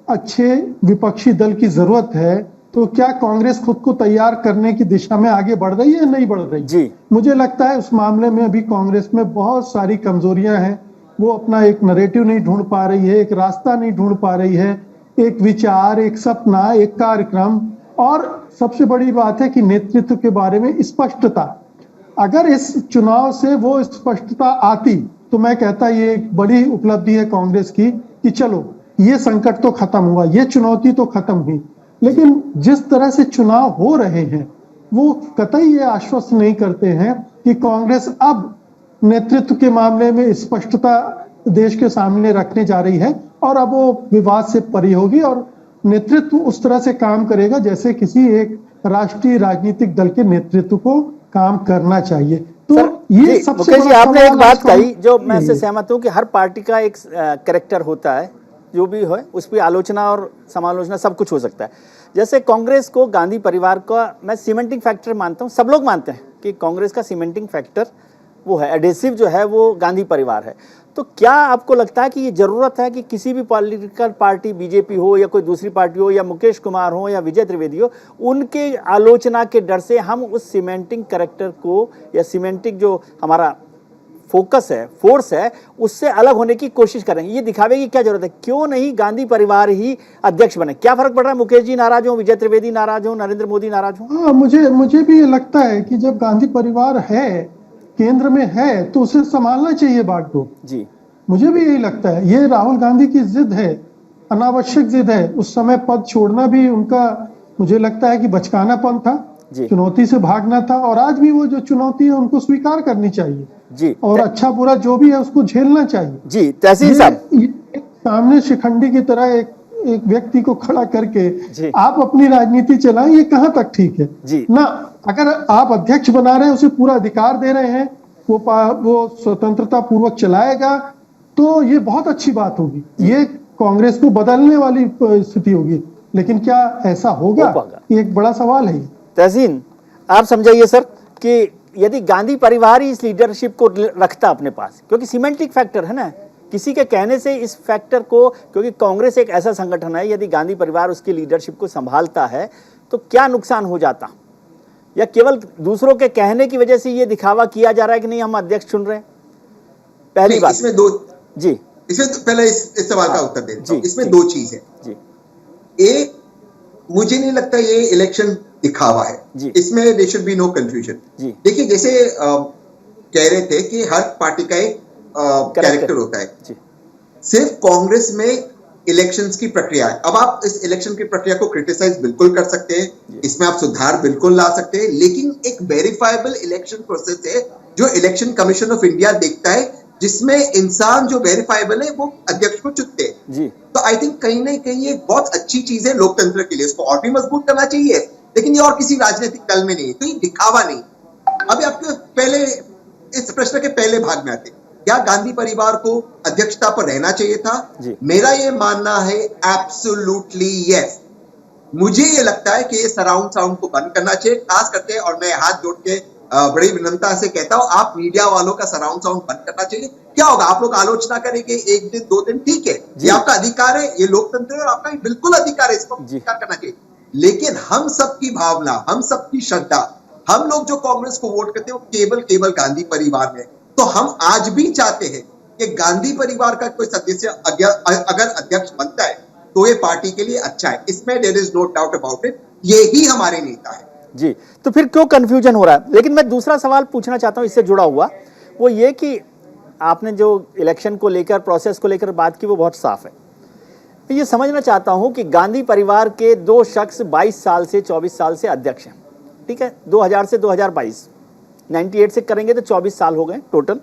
अच्छे विपक्षी दल की जरूरत है, तो क्या कांग्रेस खुद को तैयार करने की दिशा में आगे बढ़ रही है या नहीं बढ़ रही? जी। मुझे लगता है उस मामले में अभी कांग्रेस में बहुत सारी कमजोरियां हैं। वो अपना एक नैरेटिव नहीं ढूंढ पा रही है, एक रास्ता नहीं ढूंढ पा रही है, एक विचार, एक सपना, एक कार्यक्रम, और सबसे बड़ी बात है कि नेतृत्व के बारे में स्पष्टता। अगर इस चुनाव से वो स्पष्टता आती तो मैं कहता ये एक बड़ी उपलब्धि है कांग्रेस की कि चलो ये संकट तो खत्म हुआ, ये चुनौती तो खत्म हुई। लेकिन जिस तरह से चुनाव हो रहे हैं वो कतई ये आश्वस्त नहीं करते हैं कि कांग्रेस अब नेतृत्व के मामले में स्पष्टता देश के सामने रखने जा रही है और अब वो विवाद से परी होगी और नेतृत्व उस तरह से काम करेगा जैसे किसी एक राष्ट्रीय राजनीतिक दल के नेतृत्व को काम करना चाहिए। तो ये सबसे मुकेश जी, बड़ा आपने एक सवाल बात आज कही जो मैं ये से सहमत हूँ कि हर पार्टी का एक कैरेक्टर होता है, जो भी हो उस पर आलोचना और समालोचना सब कुछ हो सकता है। जैसे कांग्रेस को गांधी परिवार का मैं सीमेंटिंग फैक्टर मानता हूँ, सब लोग मानते हैं कि कांग्रेस का सीमेंटिंग फैक्टर वो है, एडेसिव जो है वो गांधी परिवार है। तो क्या आपको लगता है कि ये जरूरत है कि किसी भी पॉलिटिकल पार्टी, बीजेपी हो या कोई दूसरी पार्टी हो या मुकेश कुमार हो या विजय त्रिवेदी हो, उनके आलोचना के डर से हम उस सीमेंटिंग कैरेक्टर को या सीमेंटिंग जो हमारा फोकस है, फोर्स है, उससे अलग होने की कोशिश करें? ये दिखावे की क्या जरूरत है? क्यों नहीं गांधी परिवार ही अध्यक्ष बने? क्या फर्क पड़ रहा है? मुकेश जी नाराज हो, विजय त्रिवेदी नाराज हो, नरेंद्र मोदी नाराज हो? हाँ, मुझे भी ये लगता है कि जब गांधी परिवार है, केंद्र में है, तो उसे संभालना चाहिए बागडोर। जी, मुझे भी यही लगता है। ये राहुल गांधी की जिद है, अनावश्यक जिद है। उस समय पद छोड़ना भी उनका मुझे लगता है कि बचकानापन था, चुनौती से भागना था, और आज भी वो जो चुनौती है उनको स्वीकार करनी चाहिए जी, और अच्छा बुरा जो भी है उसको झेलना चाहिए। जी, तहसील साहब, सामने शिखंडी की तरह एक व्यक्ति को खड़ा करके जी। आप अपनी राजनीति चलाएं, ये कहाँ तक ठीक है? जी। ना, अगर आप अध्यक्ष बना रहे हैं, उसे पूरा अधिकार दे रहे हैं, वो स्वतंत्रता पूर्वक चलाएगा, तो ये बहुत अच्छी बात होगी। ये कांग्रेस को बदलने वाली स्थिति होगी। लेकिन क्या ऐसा होगा? ये एक बड़ा सवाल है। तहसीन, आप समझाइए सर कि यदि गांधी परिवार ही इस लीडरशिप को रखता अपने पास, क्योंकि सीमेंटिक फैक्टर है ना, किसी के कहने से इस फैक्टर को, क्योंकि कांग्रेस एक ऐसा संगठन है, यदि गांधी परिवार उसकी लीडरशिप को संभालता है तो क्या नुकसान हो जाता? या केवल दूसरों के कहने की वजह से ये दिखावा किया जा रहा है कि नहीं हम अध्यक्ष चुन रहे हैं? पहली बात इसमें दो जी, इसमें पहले इस सवाल का उत्तर देता हूं। इसमें दो चीज है जी। एक, मुझे नहीं लगता ये इलेक्शन दिखावा है, इसमें there should be no confusion. देखिए, जैसे कह रहे थे कि हर पार्टी का एक कैरेक्टर होता है। सिर्फ कांग्रेस में इलेक्शंस की प्रक्रिया है। अब आप इस इलेक्शन की प्रक्रिया को क्रिटिसाइज बिल्कुल कर सकते हैं, इसमें आप सुधार बिल्कुल ला सकते हैं, लेकिन एक वेरीफाइबल इलेक्शन प्रोसेस है जो इलेक्शन कमीशन ऑफ इंडिया देखता है, जिसमें इंसान जो वेरीफाइबल है वो अध्यक्ष को चुनते हैं। तो आई थिंक कहीं ना कहीं ये बहुत अच्छी चीज है लोकतंत्र के लिए, इसको और भी मजबूत करना चाहिए, लेकिन ये और किसी राजनीतिक दल में नहीं है, तो ये दिखावा नहीं। अभी आपके पहले इस प्रश्न के पहले भाग में आते, क्या गांधी परिवार को अध्यक्षता पर रहना चाहिए था? मेरा ये मानना है एब्सोल्युटली यस। मुझे ये लगता है कि ये सराउंड साउंड को बंद करना चाहिए, खास करके, और मैं हाथ जोड़ के बड़ी विनम्रता से कहता हूं, आप मीडिया वालों का सराउंड साउंड बंद करना चाहिए। क्या होगा? आप लोग आलोचना करेंगे 1 दिन 2 दिन, ठीक है, ये आपका अधिकार है, ये लोकतंत्र है और आपका बिल्कुल अधिकार है, इसको स्वीकार करना चाहिए। लेकिन हम सबकी भावना, हम सबकी श्रद्धा, हम लोग जो कांग्रेस को वोट करते हैं वो केवल गांधी परिवार में। तो हम आज भी चाहते हैं कि गांधी परिवार का कोई सदस्य अगर अध्यक्ष बनता है तो ये पार्टी के लिए अच्छा है, इसमें there is no doubt about it. ये ही हमारे नेता है, जी, तो फिर क्यों कंफ्यूजन हो रहा है? लेकिन मैं दूसरा सवाल पूछना चाहता हूं इससे जुड़ा हुआ, वो ये कि आपने जो इलेक्शन को लेकर, प्रोसेस को लेकर बात की, वो बहुत साफ है। मैं ये समझना चाहता हूं कि गांधी परिवार के दो शख्स 22 साल से 24 साल से अध्यक्ष हैं, ठीक है, 2000 से 2022, 98 से करेंगे तो 24 साल हो गए टोटल।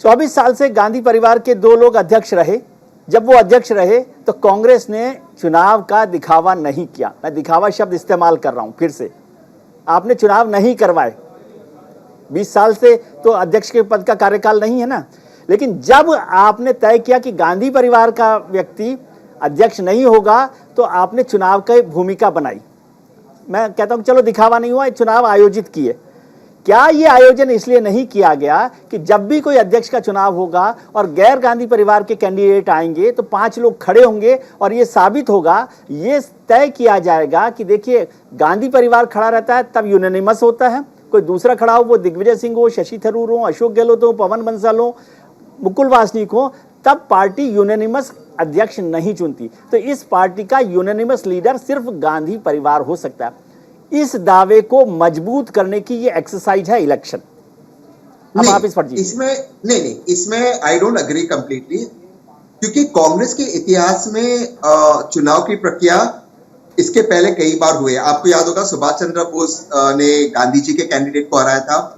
24 साल से गांधी परिवार के दो लोग अध्यक्ष रहे। जब वो अध्यक्ष रहे तो कांग्रेस ने चुनाव का दिखावा नहीं किया। मैं दिखावा शब्द इस्तेमाल कर रहा हूं फिर से। आपने चुनाव नहीं करवाए, 20 साल से तो अध्यक्ष के पद का कार्यकाल नहीं है ना। लेकिन जब आपने तय किया कि गांधी परिवार का व्यक्ति अध्यक्ष नहीं होगा, तो आपने चुनाव की भूमिका बनाई। मैं कहता हूं चलो दिखावा नहीं हुआ, चुनाव आयोजित किए। क्या ये आयोजन इसलिए नहीं किया गया कि जब भी कोई अध्यक्ष का चुनाव होगा और गैर गांधी परिवार के कैंडिडेट आएंगे तो 5 लोग खड़े होंगे और ये साबित होगा, ये तय किया जाएगा कि देखिए गांधी परिवार खड़ा रहता है तब यूनानिमस होता है, कोई दूसरा खड़ा हो, वो दिग्विजय सिंह हो, शशि थरूर हो, अशोक गहलोत हो, पवन बंसल हो, मुकुल वासनिक हो, तब पार्टी यूनानिमस अध्यक्ष नहीं चुनती। तो इस पार्टी का यूनानिमस लीडर सिर्फ गांधी परिवार हो सकता है। इस दावे को मजबूत करने की ये एक्सरसाइज है इलेक्शन। अब आप इस पर जी। इसमें आई डोंट एग्री कंप्लीटली, क्योंकि कांग्रेस के इतिहास में चुनाव की प्रक्रिया इसके पहले कई बार हुए। आपको याद होगा सुभाष चंद्र बोस ने गांधी जी के कैंडिडेट को हराया था।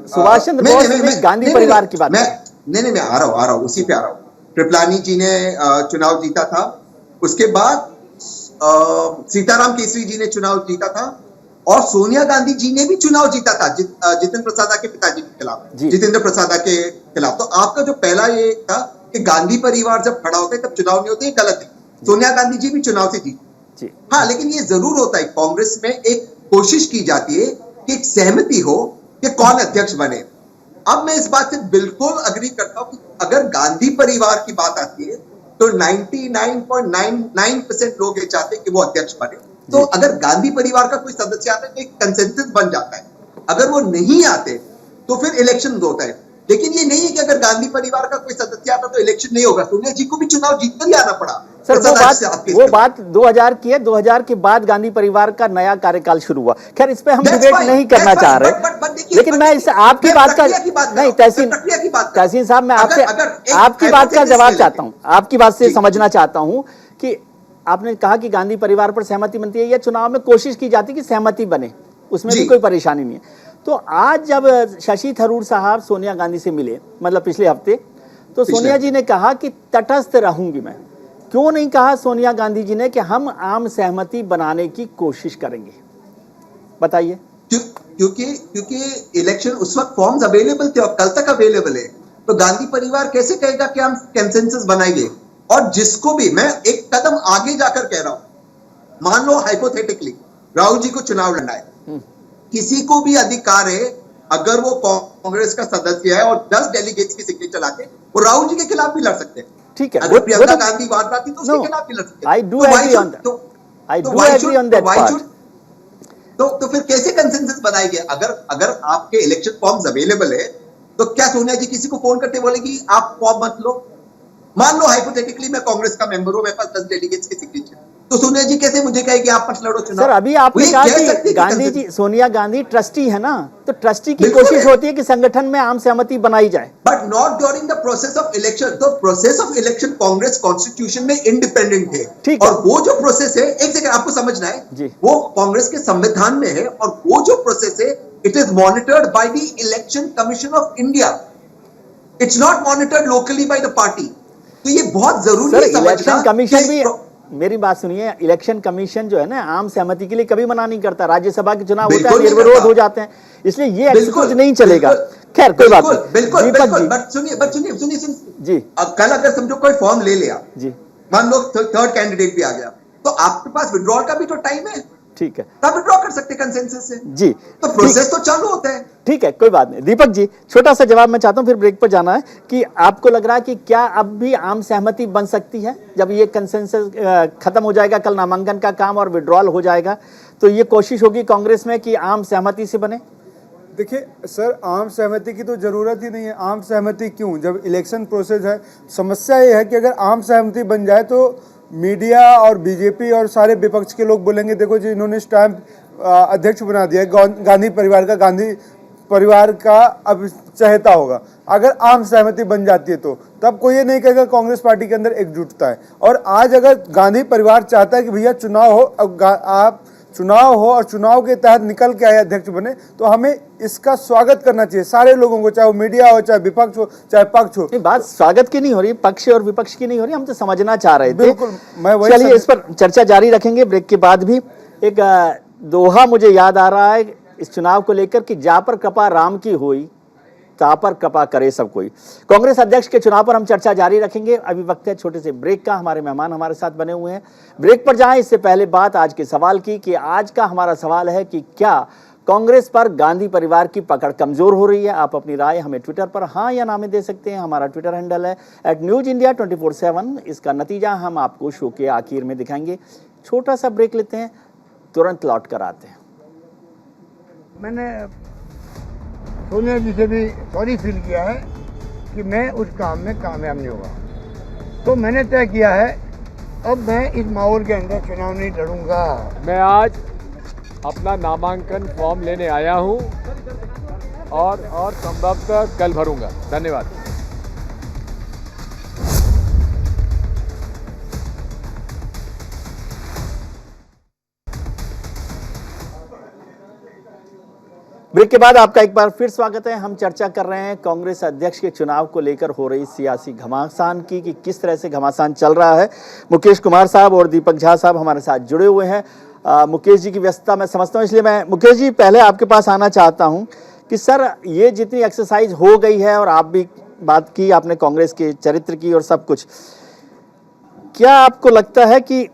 सुभाष चंद्र बोस ने गांधी परिवार की बात, मैं आ रहा हूं उसी पे आ रहा हूं। कृपलानी जी ने चुनाव जीता था, उसके बाद सीताराम केसरी जी ने चुनाव जीता था, और सोनिया गांधी जी ने भी चुनाव जीता था जितेंद्र प्रसाद के पिताजी के खिलाफ, जितेंद्र प्रसाद के खिलाफ। तो आपका जो पहला ये था कि गांधी परिवार जब खड़ा होता है तब चुनाव नहीं होते, गलत है। सोनिया गांधी जी भी चुनाव से जीती। हाँ, लेकिन ये जरूर होता है कांग्रेस में एक कोशिश की जाती है कि एक सहमति हो कि कौन अध्यक्ष बने। अब मैं इस बात से बिल्कुल अग्री करता हूं कि अगर गांधी परिवार की बात आती है तो 99.99% लोग ये चाहते हैं कि वो अध्यक्ष बने। तो अगर गांधी परिवार का कोई सदस्य आता है तो एक कंसेंसस बन जाता है। अगर वो नहीं आते तो फिर इलेक्शन होता है। लेकिन ये नहीं है कि अगर गांधी परिवार का कोई सदस्य आता तो इलेक्शन नहीं होगा। सोनिया जी को भी चुनाव जीतकर ही आना पड़ा। सर वो बात 2000 की है। 2000 के बाद गांधी परिवार का नया कार्यकाल शुरू हुआ। खैर इस पे हम डिबेट नहीं करना चाह रहे, लेकिन मैं इस आपकी बात का नहीं, तहसीन साहब, मैं आपसे आपकी बात का जवाब चाहता हूं, आपकी बात से समझना चाहता हूं कि आपने कहा कि गांधी परिवार पर सहमति बनती है या चुनाव में कोशिश की जाती है कि सहमति बने, उसमें भी कोई परेशानी नहीं है। तो आज जब शशि थरूर साहब सोनिया गांधी से मिले, मतलब पिछले हफ्ते, तो सोनिया जी ने कहा कि तटस्थ रहूंगी मैं। क्यों नहीं कहा सोनिया गांधी जी ने कि हम आम सहमति बनाने की कोशिश करेंगे? बताइए। क्योंकि इलेक्शन उस वक्त फॉर्म्स अवेलेबल थे और कल तक अवेलेबल है। तो गांधी परिवार कैसे कहेगा कि हम कंसेंसस बनाएंगे? और जिसको भी मैं एक कदम आगे जाकर कह रहा हूं, मान लो हाइपोथेटिकली राहुल जी को चुनाव लड़ना है, किसी को भी अधिकार है, अगर वो कांग्रेस का सदस्य है और 10 डेलीगेट्स की सिग्नेचर लाके वो राहुल जी के खिलाफ भी लड़ सकते हैं। ठीक है, अगर प्रियंका गांधी बात आती तो उसके खिलाफ भी लड़ सकते हैं। I do agree on that. I do agree on that part. तो फिर कैसे कंसेंसस बनाएंगे? अगर आपके इलेक्शन फॉर्म्स अवेलेबल है तो क्या सोनिया जी किसी को फोन करके बोलेगी आप फॉर्म मत लो? मान लो हाइपोथेटिकली मैं कांग्रेस का मेंबर हूं, मेरे पास 10 डेलीगेट्स की सिग्नेचर, तो सोनिया जी कैसे मुझे कहेगी आप मत लड़ो चुनाव? सर अभी आपने कहा कि गांधी जी, सोनिया गांधी ट्रस्टी है ना, तो ट्रस्टी की कोशिश होती है कि संगठन में आम सहमति बनाई जाए, but not during the process of election. तो process of election Congress constitution में इंडिपेंडेंट है, और वो जो प्रोसेस है, एक सेकंड आपको समझना है, वो कांग्रेस के संविधान में है, और वो जो प्रोसेस है it is monitored by the election commission of India. It's not monitored locally by the party. तो ये बहुत जरूरी है समझना। इलेक्शन कमीशन भी, मेरी बात सुनिए, इलेक्शन कमीशन जो है ना आम सहमति के लिए कभी मना नहीं करता। राज्यसभा के चुनाव होता है, निर्विरोध हो जाते हैं, इसलिए ये एक्सक्यूज नहीं चलेगा। खैर कोई बात नहीं। बिल्कुल बट सुनिए जी, कल अगर समझो कोई फॉर्म ले लिया जी, मान लो थर्ड कैंडिडेट भी आ गया, तो आपके पास विड्रॉल का भी तो टाइम है। ठीक है, तब विड्रॉ कर सकते कंसेंसस से जी, तो प्रोसेस तो चालू होता है। ठीक है, कोई बात नहीं। दीपक जी, छोटा सा जवाब मैं चाहता हूं, फिर ब्रेक पर जाना है, कि आपको लग रहा है कि क्या अब भी आम सहमति बन सकती है? जब ये कंसेंसस खत्म हो जाएगा, कल नामांकन का काम और विड्रॉल हो जाएगा, तो ये कोशिश होगी कांग्रेस में कि आम सहमति से बने? देखिए सर, आम सहमति की तो जरूरत ही नहीं है। आम सहमति क्यों, जब इलेक्शन प्रोसेस है। समस्या ये है कि अगर आम सहमति बन जाए तो मीडिया और बीजेपी और सारे विपक्ष के लोग बोलेंगे देखो जी इन्होंने स्टैंप अध्यक्ष बना दिया है, गांधी परिवार का अब चहेता होगा। अगर आम सहमति बन जाती है तो तब कोई ये नहीं कहेगा कांग्रेस पार्टी के अंदर एकजुटता है। और आज अगर गांधी परिवार चाहता है कि भैया चुनाव हो, अब आप चुनाव हो और चुनाव के तहत निकल के आए अध्यक्ष बने, तो हमें इसका स्वागत करना चाहिए सारे लोगों को, चाहे वो मीडिया हो, चाहे विपक्ष हो, चाहे पक्ष हो। बात स्वागत की नहीं हो रही, पक्ष और विपक्ष की नहीं हो रही, हम तो समझना चाह रहे थे। बिल्कुल, मैं वही चलिए इस पर चर्चा जारी रखेंगे ब्रेक के बाद भी। एक दोहा मुझे याद आ रहा है इस चुनाव को लेकर कि जा पर कृपा राम की होई, ता पर कृपा करे सब कोई। कांग्रेस अध्यक्ष के चुनाव पर हम चर्चा जारी रखेंगे। अभी वक्त है छोटे से ब्रेक का। हमारे मेहमान हमारे साथ बने हुए हैं। ब्रेक पर जाएं इससे पहले बात आज के सवाल की कि आज का हमारा सवाल है कि क्या कांग्रेस पर गांधी परिवार की पकड़ कमजोर हो रही है? आप अपनी राय हमें ट्विटर पर हाँ या ना में दे सकते हैं। हमारा ट्विटर हैंडल है @newsindia24/7। इसका नतीजा हम आपको शो के आखिर में दिखाएंगे। छोटा सा ब्रेक लेते हैं, तुरंत लौट कर आते हैं। मैंने सोनिया जी से भी सॉरी फील किया है कि मैं उस काम में कामयाब नहीं होगा। तो मैंने तय किया है अब मैं इस माहौल के अंदर चुनाव नहीं लड़ूंगा। मैं आज अपना नामांकन फॉर्म लेने आया हूं और संभवतः कल भरूंगा। धन्यवाद। ब्रेक के बाद आपका एक बार फिर स्वागत है। हम चर्चा कर रहे हैं कांग्रेस अध्यक्ष के चुनाव को लेकर हो रही सियासी घमासान की कि किस तरह से घमासान चल रहा है। मुकेश कुमार साहब और दीपक झा साहब हमारे साथ जुड़े हुए हैं। मुकेश जी की व्यस्तता मैं समझता हूं, इसलिए मैं मुकेश जी पहले आपके पास आना चाहता हूं कि सर ये जितनी एक्सरसाइज हो गई है और आप भी बात की आपने कांग्रेस के चरित्र की और सब कुछ, क्या आपको लगता है कि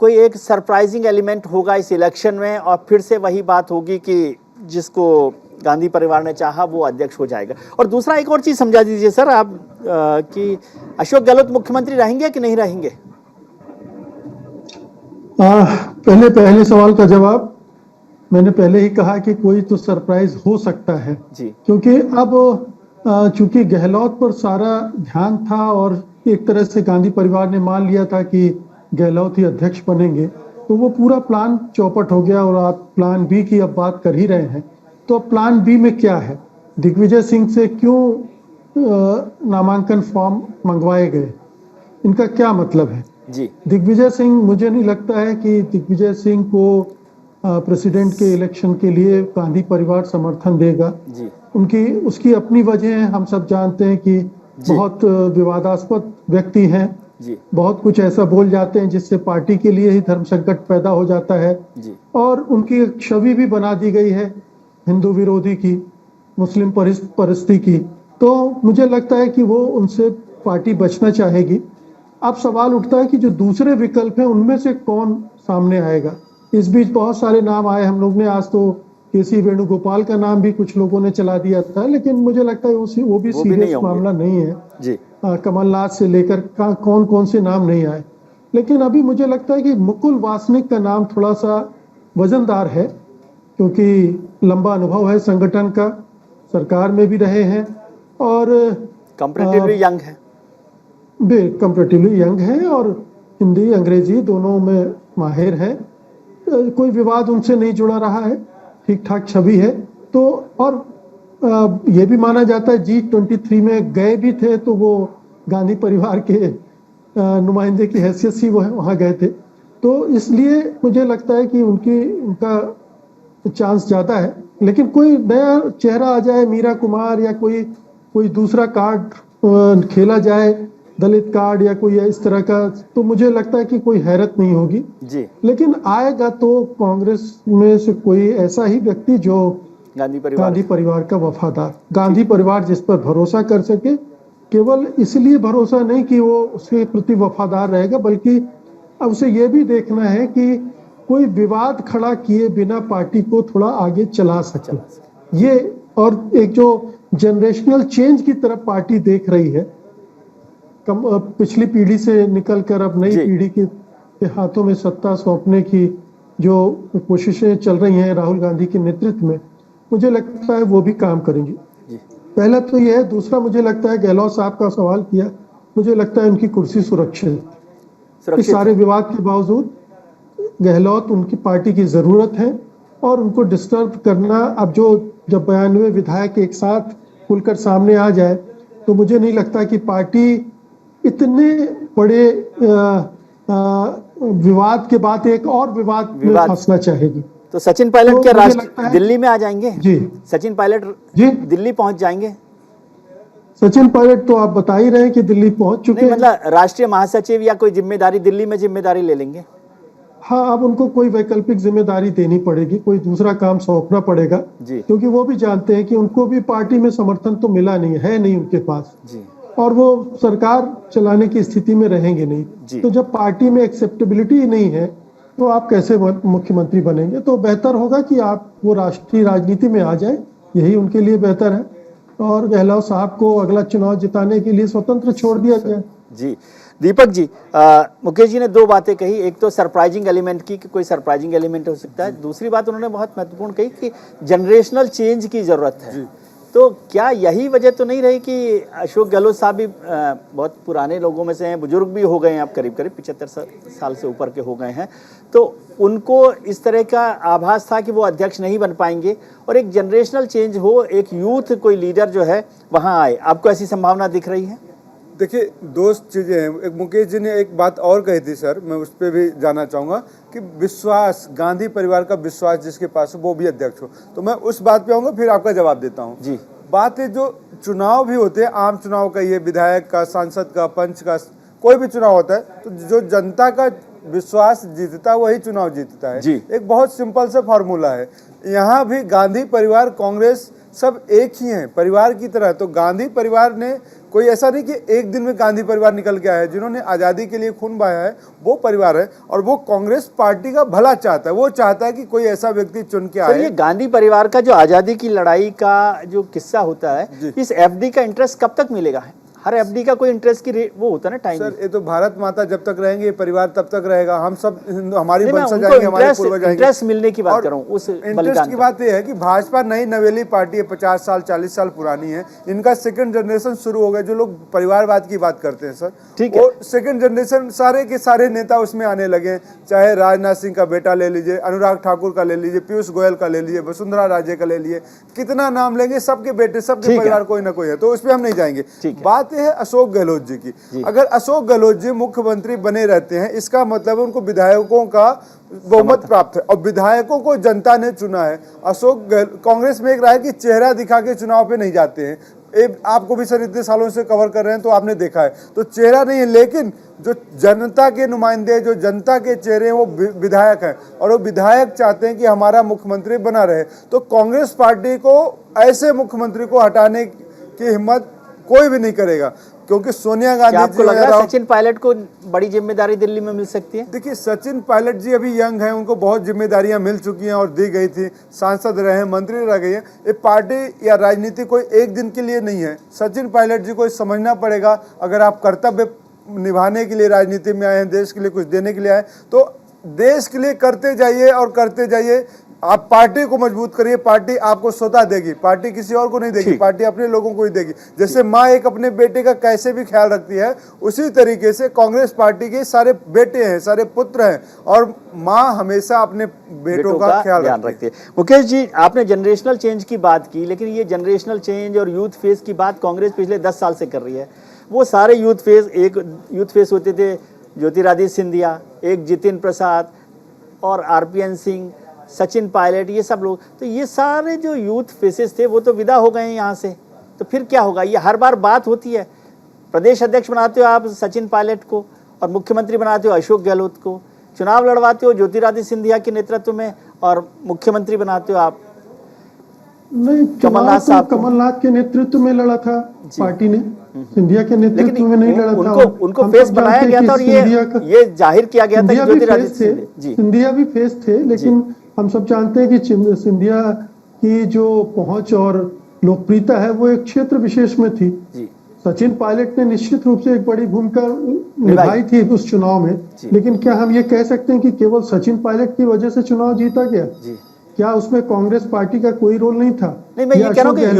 कोई एक सरप्राइजिंग एलिमेंट होगा इस इलेक्शन में और फिर से वही बात होगी कि जिसको गांधी परिवार ने चाहा वो अध्यक्ष हो जाएगा? और दूसरा एक और चीज समझा दीजिए सर आप कि अशोक गहलोत मुख्यमंत्री रहेंगे कि नहीं रहेंगे? पहले सवाल का जवाब मैंने पहले ही कहा कि कोई तो सरप्राइज हो सकता है जी, क्योंकि अब चूंकि गहलोत पर सारा ध्यान था और एक तरह से गांधी परिवार ने मान लिया था कि गहलोत ही अध्यक्ष बनेंगे, तो वो पूरा प्लान चौपट हो गया। और आप प्लान बी की अब बात कर ही रहे हैं, तो प्लान बी में क्या है? दिग्विजय सिंह से क्यों नामांकन फॉर्म मंगवाए गए, इनका क्या मतलब है जी? दिग्विजय सिंह, मुझे नहीं लगता है कि दिग्विजय सिंह को प्रेसिडेंट के इलेक्शन के लिए गांधी परिवार समर्थन देगा जी। उसकी अपनी वजह है, हम सब जानते हैं कि बहुत विवादास्पद व्यक्ति हैं जी, बहुत कुछ ऐसा बोल जाते हैं जिससे पार्टी के लिए ही धर्म संकट पैदा हो जाता है जी। और उनकी एक छवि भी बना दी गई है हिंदू विरोधी की, मुस्लिम परिस्थिति की। तो मुझे लगता है कि वो उनसे पार्टी बचना चाहेगी। अब सवाल उठता है कि जो दूसरे विकल्प हैं उनमें से कौन सामने आएगा। इस बीच बहुत सारे नाम आए, हम लोग ने आज तो केसी वेणुगोपाल का नाम भी कुछ लोगों ने चला दिया था, लेकिन मुझे लगता है वो भी सीरियस मामला नहीं है जी। कमलनाथ से लेकर कौन कौन से नाम नहीं आए। लेकिन अभी मुझे लगता है कि मुकुल वासनिक का नाम थोड़ा सा वजनदार है, क्योंकि लंबा अनुभव है संगठन का, सरकार में भी रहे हैं और कंपैरेटिवली यंग है, कंपैरेटिवली यंग है और हिंदी अंग्रेजी दोनों में माहिर है। कोई विवाद उनसे नहीं जुड़ा रहा है, ठीक ठाक छवि है। तो और ये भी माना जाता है G23 में गए भी थे तो वो गांधी परिवार के नुमाइंदे की हैसियत से वो वहाँ गए थे, तो इसलिए मुझे लगता है कि उनका चांस ज़्यादा है। लेकिन कोई नया चेहरा आ जाए, मीरा कुमार या कोई दूसरा कार्ड खेला जाए, दलित कार्ड या कोई इस तरह का, तो मुझे लगता है कि कोई हैरत नहीं होगी जी। लेकिन आएगा तो कांग्रेस में से कोई ऐसा ही व्यक्ति जो गांधी परिवार का वफादार, गांधी परिवार जिस पर भरोसा कर सके, केवल इसलिए भरोसा नहीं कि वो उसके प्रति वफादार रहेगा, बल्कि अब उसे ये भी देखना है कि कोई विवाद खड़ा किए बिना पार्टी को थोड़ा आगे चला सके। ये और एक जो जनरेशनल चेंज की तरफ पार्टी देख रही है, पिछली पीढ़ी से निकलकर अब नई पीढ़ी के हाथों में सत्ता सौंपने की जो कोशिशें चल रही हैं राहुल गांधी के नेतृत्व में, मुझे लगता है वो भी काम करेंगी। पहला तो यह है। दूसरा, मुझे लगता है गहलोत साहब का सवाल किया, मुझे लगता है उनकी कुर्सी सुरक्षित इस सारे विवाद के बावजूद गहलोत उनकी पार्टी की जरूरत है और उनको डिस्टर्ब करना। अब जब 92 विधायक एक साथ खुलकर सामने आ जाए तो मुझे नहीं लगता कि पार्टी इतने बड़े विवाद के बाद एक और विवाद में फंसना चाहेगी। तो सचिन पायलट तो क्या मुझे लगता है दिल्ली में आ जाएंगे? जी, सचिन पायलट जी दिल्ली पहुंच जाएंगे? सचिन पायलट तो आप बता ही रहे हैं कि दिल्ली पहुंच चुके नहीं, हैं। मतलब राष्ट्रीय महासचिव या कोई जिम्मेदारी दिल्ली में जिम्मेदारी ले लेंगे? हाँ, अब उनको कोई वैकल्पिक जिम्मेदारी देनी पड़ेगी, कोई दूसरा काम सौंपना पड़ेगा जी। क्योंकि वो भी जानते हैं कि उनको भी पार्टी में समर्थन तो मिला नहीं है नहीं उनके पास जी। और वो सरकार चलाने की स्थिति में रहेंगे नहीं। तो जब पार्टी में एक्सेप्टेबिलिटी ही नहीं है तो आप कैसे मुख्यमंत्री बनेंगे? तो बेहतर होगा कि आप वो राष्ट्रीय राजनीति में आ जाए, यही उनके लिए बेहतर है और गहलोत साहब को अगला चुनाव जिताने के लिए स्वतंत्र छोड़ दिया जाए। जी दीपक जी, मुकेश जी ने दो बातें कही, एक तो सरप्राइजिंग एलिमेंट की कि कोई सरप्राइजिंग एलिमेंट हो सकता है, दूसरी बात उन्होंने बहुत महत्वपूर्ण कही कि जनरेशनल चेंज की जरूरत है। तो क्या यही वजह तो नहीं रही कि अशोक गहलोत साहब भी बहुत पुराने लोगों में से हैं, बुजुर्ग भी हो गए हैं, आप करीब 75 साल से ऊपर के हो गए हैं, तो उनको इस तरह का आभास था कि वो अध्यक्ष नहीं बन पाएंगे और एक जनरेशनल चेंज हो, एक यूथ कोई लीडर जो है वहाँ आए, आपको ऐसी संभावना दिख रही है? देखिए, दो चीज़ें हैं। एक मुकेश जी ने एक बात और कही थी सर, मैं उस पर भी जाना चाहूँगा कि विश्वास, गांधी परिवार का विश्वास जिसके पास हो वो भी अध्यक्ष हो। तो मैं उस बात पे आऊँगा, फिर आपका जवाब देता हूँ। जी, बात है जो चुनाव भी होते हैं, आम चुनाव का, ये विधायक का, सांसद का, पंच का, कोई भी चुनाव होता है तो जो जनता का विश्वास जीतता है वही चुनाव जीतता है। जी। एक बहुत सिंपल सा फार्मूला है। यहाँ भी गांधी परिवार, कांग्रेस सब एक ही हैं, परिवार की तरह। तो गांधी परिवार ने कोई ऐसा नहीं कि एक दिन में गांधी परिवार निकल के आया है, जिन्होंने आज़ादी के लिए खून बहाया है वो परिवार है और वो कांग्रेस पार्टी का भला चाहता है। वो चाहता है कि कोई ऐसा व्यक्ति चुन के आए। ये गांधी परिवार का जो आज़ादी की लड़ाई का जो किस्सा होता है, इस एफडी का इंटरेस्ट कब तक मिलेगा? हर एफडी का कोई इंटरेस्ट की वो होता है ना टाइम। सर, ये तो भारत माता जब तक रहेंगे, ये परिवार तब तक रहेगा। हम सब हमारी वंशज उनको जाएंगे, हमारे पूर्वज जाएंगे। इंटरेस्ट मिलने की बात कर रहा हूं, उस इंटरेस्ट की बात ये है कि भाजपा नई नवेली पार्टी है, 50 साल 40 साल पुरानी है। इनका सेकंड जनरेशन शुरू हो गया। जो लोग परिवारवाद की बात करते हैं सर, ठीक है, वो सेकंड जनरेशन सारे के सारे नेता उसमें आने लगे। चाहे राजनाथ सिंह का बेटा ले लीजिए, अनुराग ठाकुर का ले लीजिए, पीयूष गोयल का ले लीजिए, वसुंधरा राजे का ले लीजिए, कितना नाम लेंगे, सबके बेटे, सबके परिवार कोई ना कोई है। तो उस पर हम नहीं जाएंगे। बात यह है अशोक गहलोत जी की। अगर अशोक गहलोत जी मुख्यमंत्री बने रहते हैं, इसका मतलब उनको विधायकों का बहुमत प्राप्त है और विधायकों को जनता ने चुना है। अशोक कांग्रेस में एक राय कि चेहरा दिखा के चुनाव पे नहीं जाते हैं। आपको भी सर इतने सालों से कवर कर रहे हैं तो आपने देखा है, तो चेहरा नहीं है, लेकिन जो जनता के नुमाइंदे, जो जनता के चेहरे हैं वो विधायक हैं और वो विधायक चाहते हैं कि हमारा मुख्यमंत्री बना रहे। तो कांग्रेस पार्टी को ऐसे मुख्यमंत्री को हटाने की हिम्मत कोई भी नहीं करेगा, क्योंकि सोनिया गांधी जी, आपको लग रहा है सचिन पायलट को बड़ी जिम्मेदारी दिल्ली में मिल सकती है? देखिए, सचिन पायलट जी अभी यंग हैं, उनको बहुत जिम्मेदारियां मिल चुकी हैं और दी गई थी। सांसद रहे हैं, मंत्री रह गए हैं। ये पार्टी या राजनीति कोई एक दिन के लिए नहीं है। सचिन पायलट जी को समझना पड़ेगा, अगर आप कर्तव्य निभाने के लिए राजनीति में आए हैं, देश के लिए कुछ देने के लिए आए, तो देश के लिए करते जाइए और करते जाइए। आप पार्टी को मजबूत करिए, पार्टी आपको स्वतः देगी, पार्टी किसी और को नहीं देगी, पार्टी अपने लोगों को ही देगी। जैसे माँ एक अपने बेटे का कैसे भी ख्याल रखती है, उसी तरीके से कांग्रेस पार्टी के सारे बेटे हैं, सारे पुत्र हैं और माँ हमेशा अपने बेटों का ख्याल रखती है। मुकेश जी, आपने जनरेशनल चेंज की बात की, लेकिन ये जनरेशनल चेंज और यूथ फेस की बात कांग्रेस पिछले 10 साल से कर रही है। वो सारे यूथ फेस, एक यूथ फेस होते थे ज्योतिरादित्य सिंधिया, एक जितिन प्रसाद और आरपीएन सिंह, सचिन पायलट, ये सब लोग, तो ये सारे जो यूथ फेसेस थे वो तो विदा हो गए हैं यहाँ से। तो फिर क्या होगा? ये हर बार बात होती है, प्रदेश अध्यक्ष बनाते हो आप सचिन पायलट को और मुख्यमंत्री बनाते हो अशोक गहलोत को, चुनाव लड़वाते हो ज्योतिरादित्य सिंधिया के नेतृत्व में और मुख्यमंत्री बनाते हो आप नहीं, कमलनाथ के नेतृत्व में लड़ा था पार्टी ने, सिंधिया के नेतृत्व में नहीं लड़ा था। उनको फेस बनाया गया था और ये जाहिर किया गया था कि ज्योतिरादित्य सिंधिया भी फेस थे, लेकिन हम सब जानते हैं कि सिंधिया की जो पहुंच और लोकप्रियता है वो एक क्षेत्र विशेष में थी। सचिन पायलट ने निश्चित रूप से एक बड़ी भूमिका निभाई थी उस चुनाव में, लेकिन क्या हम ये कह सकते हैं कि केवल सचिन पायलट की वजह से चुनाव जीता गया? क्या उसमें कांग्रेस पार्टी का कोई रोल नहीं था? नहीं, मैं ये कह रहा हूं कि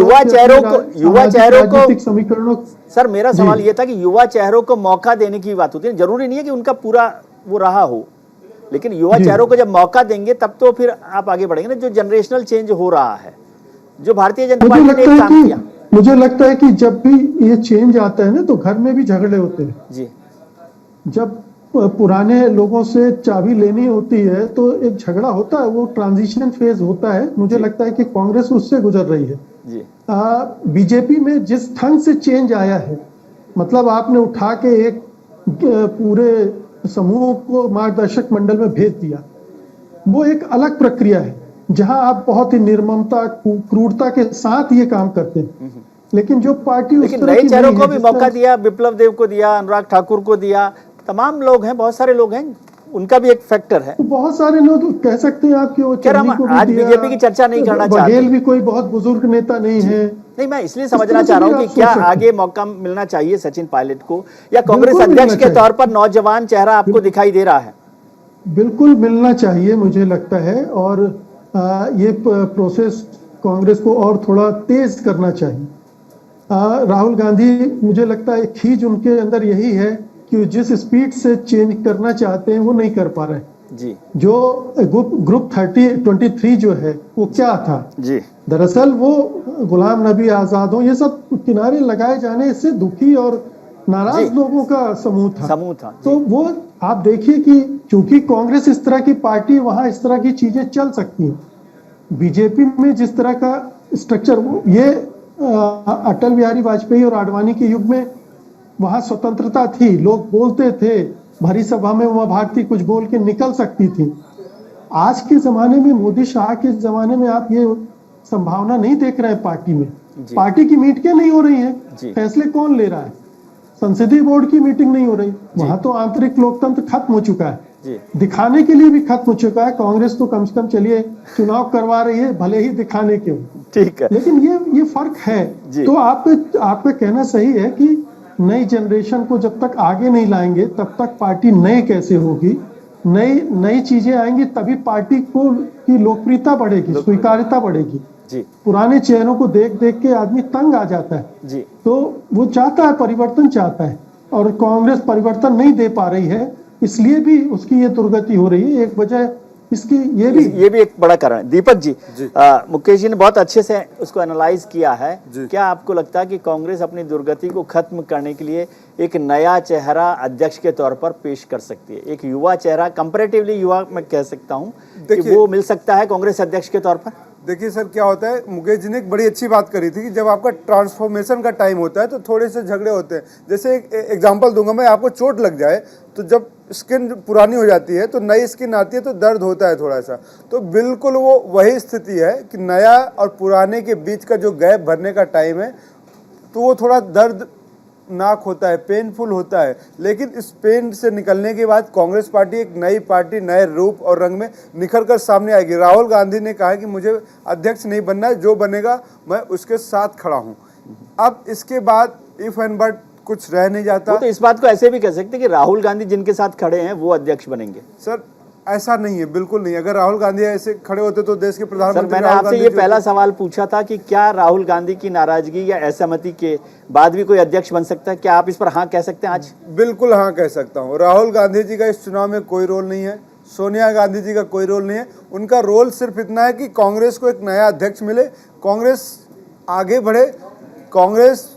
युवा चेहरों को समीकरणों, सर मेरा सवाल ये था कि युवा चेहरों को मौका देने की बात होती है, जरूरी नहीं है कि उनका पूरा वो रहा हो, लेकिन युवा जी। चेहरों को जब मौका देंगे तब तो फिर आप आगे बढ़ेंगे ना। जो जनरेशनल चेंज हो रहा है, जो भारतीय जनता मुझे पार्टी ने लगता एक है काम किया। कि मुझे लगता है कि जब भी ये चेंज आता है ना तो घर में भी झगड़े होते हैं। जी जब पुराने लोगों से चाबी लेनी होती है तो एक झगड़ा होता है, वो ट्रांजिशन फेज होता है। मुझे लगता है कि कांग्रेस उससे गुजर रही है। जी बीजेपी में जिस ढंग से चेंज आया है, मतलब आपने उठा के एक पूरे समूह को मार्गदर्शक मंडल में भेज दिया, वो एक अलग प्रक्रिया है जहां आप बहुत ही निर्ममता क्रूरता के साथ ये काम करते हैं। लेकिन जो पार्टी उस लेकिन तरह नए की चेहरों नहीं को है, भी जिस मौका तरह- दिया, विप्लव देव को दिया, अनुराग ठाकुर को दिया, तमाम लोग हैं, बहुत सारे लोग हैं, उनका भी एक फैक्टर है। बहुत सारे लोग कह सकते हैं आप कि वो खैर, हम चन्नी को भी आज दिया, बीजेपी की चर्चा नहीं करना चाहते। बघेल भी कोई बहुत बुजुर्ग नेता नहीं है। नहीं, मैं इसलिए इस समझना तरह से चाह रहा भी हूँ कि आप क्या सोच सकते हैं। आगे मौका मिलना चाहिए सचिन पायलट को, या कांग्रेस बिल्कुल अध्यक्ष मिलना के चाहिए। तौर पर नौजवान चेहरा आपको दिखाई दे रहा है? बिल्कुल मिलना चाहिए मुझे लगता है। और ये प्रोसेस कांग्रेस को और थोड़ा तेज करना चाहिए। राहुल गांधी, मुझे लगता है खींच उनके अंदर यही है कि जिस स्पीड से चेंज करना चाहते हैं वो नहीं कर पा रहे हैं। जी जो ग्रुप 23 जो है वो क्या था? जी दरअसल वो गुलाम नबी आजादों ये सब किनारे लगाए जाने से दुखी और जी। नाराज लोगों का समूह था। जी। तो वो आप देखिए कि चूंकि कांग्रेस इस तरह की पार्टी, वहां इस तरह की चीजें चल सकती हैं। बीजेपी में जिस तरह का स्ट्रक्चर, ये अटल बिहारी वाजपेयी और आडवाणी के युग में वहां स्वतंत्रता थी, लोग बोलते थे, भरी सभा में उमा भारती कुछ बोल के निकल सकती थी। आज के जमाने में, मोदी शाह के जमाने में आप ये संभावना नहीं देख रहे हैं पार्टी में। जी। पार्टी की मीटिंगें नहीं हो रही जी। हैं, फैसले कौन ले रहा है? संसदीय बोर्ड की मीटिंग नहीं हो रही, वहां तो आंतरिक लोकतंत्र खत्म हो चुका है। जी दिखाने के लिए भी खत्म हो चुका है। कांग्रेस तो कम से कम चलिए चुनाव करवा रही है, भले ही दिखाने के हो, ठीक है। लेकिन ये फर्क है। जी। तो आपका कहना सही है कि नई जनरेशन को जब तक आगे नहीं लाएंगे तब तक पार्टी नई कैसे होगी? नई चीजें आएंगी तभी पार्टी को की लोकप्रियता बढ़ेगी, स्वीकार्यता बढ़ेगी। जी पुराने चेहरों को देख देख के आदमी तंग आ जाता है। जी तो वो चाहता है, परिवर्तन चाहता है, और कांग्रेस परिवर्तन नहीं दे पा रही है, इसलिए भी उसकी ये दुर्गति हो रही है। एक वजह इसकी ये भी एक बड़ा कारण है। दीपक जी, मुकेश जी ने बहुत अच्छे से उसको एनालाइज किया है। क्या आपको लगता है कि कांग्रेस अपनी दुर्गति को खत्म करने के लिए एक नया चेहरा अध्यक्ष के तौर पर पेश कर सकती है? एक युवा चेहरा, कंपैरेटिवली युवा मैं कह सकता हूं कि वो मिल सकता है कांग्रेस अध्यक्ष के तौर पर? देखिए सर, क्या होता है, मुकेश जी ने एक बड़ी अच्छी बात करी थी कि जब आपका ट्रांसफॉर्मेशन का टाइम होता है तो थोड़े से झगड़े होते हैं। जैसे एक एग्जांपल दूंगा मैं, आपको चोट लग जाए तो जब स्किन पुरानी हो जाती है तो नई स्किन आती है तो दर्द होता है थोड़ा सा। तो बिल्कुल वो वही स्थिति है कि नया और पुराने के बीच का जो गैप भरने का टाइम है तो वो थोड़ा दर्द नाक होता है, पेनफुल होता है। लेकिन इस पेन से निकलने के बाद कांग्रेस पार्टी एक नई पार्टी नए रूप और रंग में निखर कर सामने आएगी। राहुल गांधी ने कहा कि मुझे अध्यक्ष नहीं बनना है, जो बनेगा मैं उसके साथ खड़ा हूं। अब इसके बाद इफ एंड बट कुछ रह नहीं जाता। वो तो इस बात को ऐसे भी कह सकते कि राहुल गांधी जिनके साथ खड़े हैं वो अध्यक्ष बनेंगे। सर ऐसा नहीं है, बिल्कुल नहीं। अगर राहुल गांधी ऐसे खड़े होते तो देश के सर, प्रधानमंत्री मैंने आपसे ये पहला सवाल पूछा था कि क्या राहुल गांधी की नाराजगी या असहमति के बाद भी कोई अध्यक्ष बन सकता है? क्या आप इस पर हाँ कह सकते हैं आज? बिल्कुल हाँ कह सकता हूँ। राहुल गांधी जी का इस चुनाव में कोई रोल नहीं है, सोनिया गांधी जी का कोई रोल नहीं है। उनका रोल सिर्फ इतना है कि कांग्रेस को एक नया अध्यक्ष मिले, कांग्रेस आगे बढ़े, कांग्रेस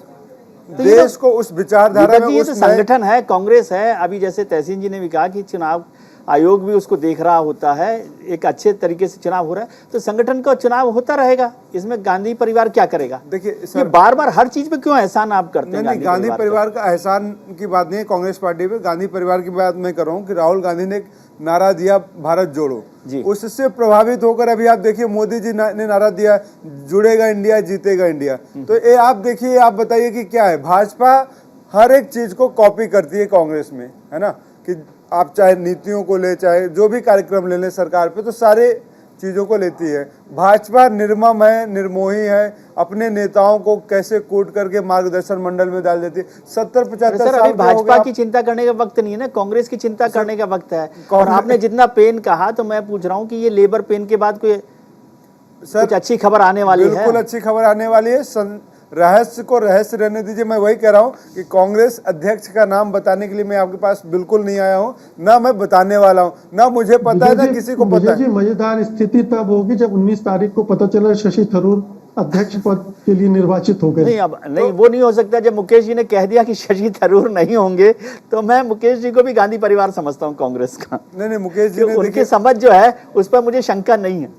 देश को उस विचारधारा में, ये तो संगठन है, कांग्रेस है। अभी जैसे तहसीन जी ने भी कहा कि चुनाव आयोग भी उसको देख रहा होता है, एक अच्छे तरीके से चुनाव हो रहा है, तो संगठन का चुनाव होता रहेगा। इसमें गांधी परिवार क्या करेगा? देखिए ये बार बार हर चीज पे क्यों एहसान आप करते हैं? नहीं, गांधी परिवार का एहसान की बात नहीं है कांग्रेस पार्टी पे। गांधी परिवार की बात मैं कर रहा हूँ कि राहुल गांधी ने एक नारा दिया, भारत जोड़ो, उससे प्रभावित होकर अभी आप देखिए मोदी जी ने नारा दिया, जुड़ेगा इंडिया, जीतेगा इंडिया। तो ये आप देखिए, आप बताइए कि क्या है, भाजपा हर एक चीज को कॉपी करती है कांग्रेस में, है ना, कि आप चाहे नीतियों को ले, चाहे जो भी कार्यक्रम ले लें सरकार पे, तो सारे चीजों को लेती है। भाजपा निर्मम है, निर्मोही है, अपने नेताओं को कैसे कूट करके मार्गदर्शन मंडल में डाल देती है। 70-75 साल अभी भाजपा की चिंता करने का वक्त नहीं है ना, कांग्रेस की चिंता करने का वक्त है। और आपने जितना पेन कहा, तो मैं पूछ रहा हूँ कि ये लेबर पेन के बाद कोई कुछ अच्छी खबर आने वाली है? बिल्कुल अच्छी खबर आने वाली है। रहस्य को रहस्य रहने दीजिए। मैं वही कह रहा हूँ कि कांग्रेस अध्यक्ष का नाम बताने के लिए मैं आपके पास बिल्कुल नहीं आया हूँ, ना मैं बताने वाला हूँ, ना मुझे पता है ना किसी को पता है। मजेदार स्थिति तब होगी जब 19 तारीख को पता चला शशि थरूर अध्यक्ष पद के लिए निर्वाचित हो गए। नहीं, अब नहीं, वो नहीं हो सकता। जब मुकेश जी ने कह दिया कि शशि थरूर नहीं होंगे, तो मैं मुकेश जी को भी गांधी परिवार समझता हूं कांग्रेस का। नहीं, मुकेश जी ने उनकी समझ जो है उस पर मुझे शंका नहीं है।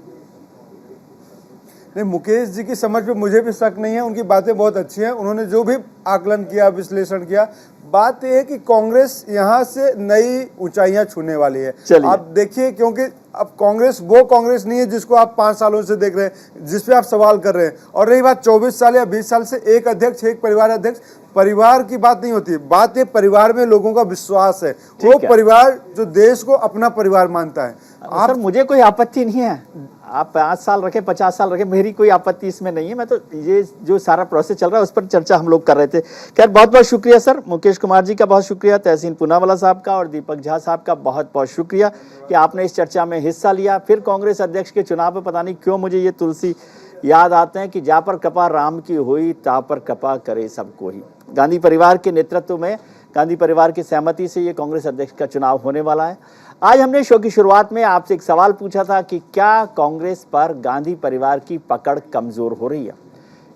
नहीं, मुकेश जी की समझ पे मुझे भी शक नहीं है, उनकी बातें बहुत अच्छी हैं। उन्होंने जो भी आकलन किया, विश्लेषण किया, बात यह है कि कांग्रेस यहाँ से नई ऊंचाइयां छूने वाली है। आप देखिए, क्योंकि अब कांग्रेस वो कांग्रेस नहीं है जिसको आप 5 सालों से देख रहे हैं, जिस पे आप सवाल कर रहे हैं। और रही बात 24 साल या 20 साल से एक अध्यक्ष, एक परिवार अध्यक्ष, परिवार की बात नहीं होती है। बात ये परिवार में लोगों का विश्वास है, वो परिवार जो देश को अपना परिवार मानता है। सर, मुझे कोई आपत्ति नहीं है, आप 5 साल रखे, 50 साल रखे, मेरी कोई आपत्ति इसमें नहीं है। मैं तो ये जो सारा प्रोसेस चल रहा है उस पर चर्चा हम लोग कर रहे थे। खैर, बहुत बहुत शुक्रिया सर, मुकेश कुमार जी का बहुत शुक्रिया, तहसीन पूनावाला साहब का और दीपक झा साहब का बहुत बहुत शुक्रिया कि आपने इस चर्चा में हिस्सा लिया। फिर कांग्रेस अध्यक्ष के चुनाव में पता नहीं क्यों मुझे ये तुलसी याद आते हैं कि जा पर कृपा राम की हुई, ता पर कृपा करे सबको ही। गांधी परिवार के नेतृत्व में, गांधी परिवार की सहमति से ये कांग्रेस अध्यक्ष का चुनाव होने वाला है। आज हमने शो की शुरुआत में आपसे एक सवाल पूछा था कि क्या कांग्रेस पर गांधी परिवार की पकड़ कमजोर हो रही है।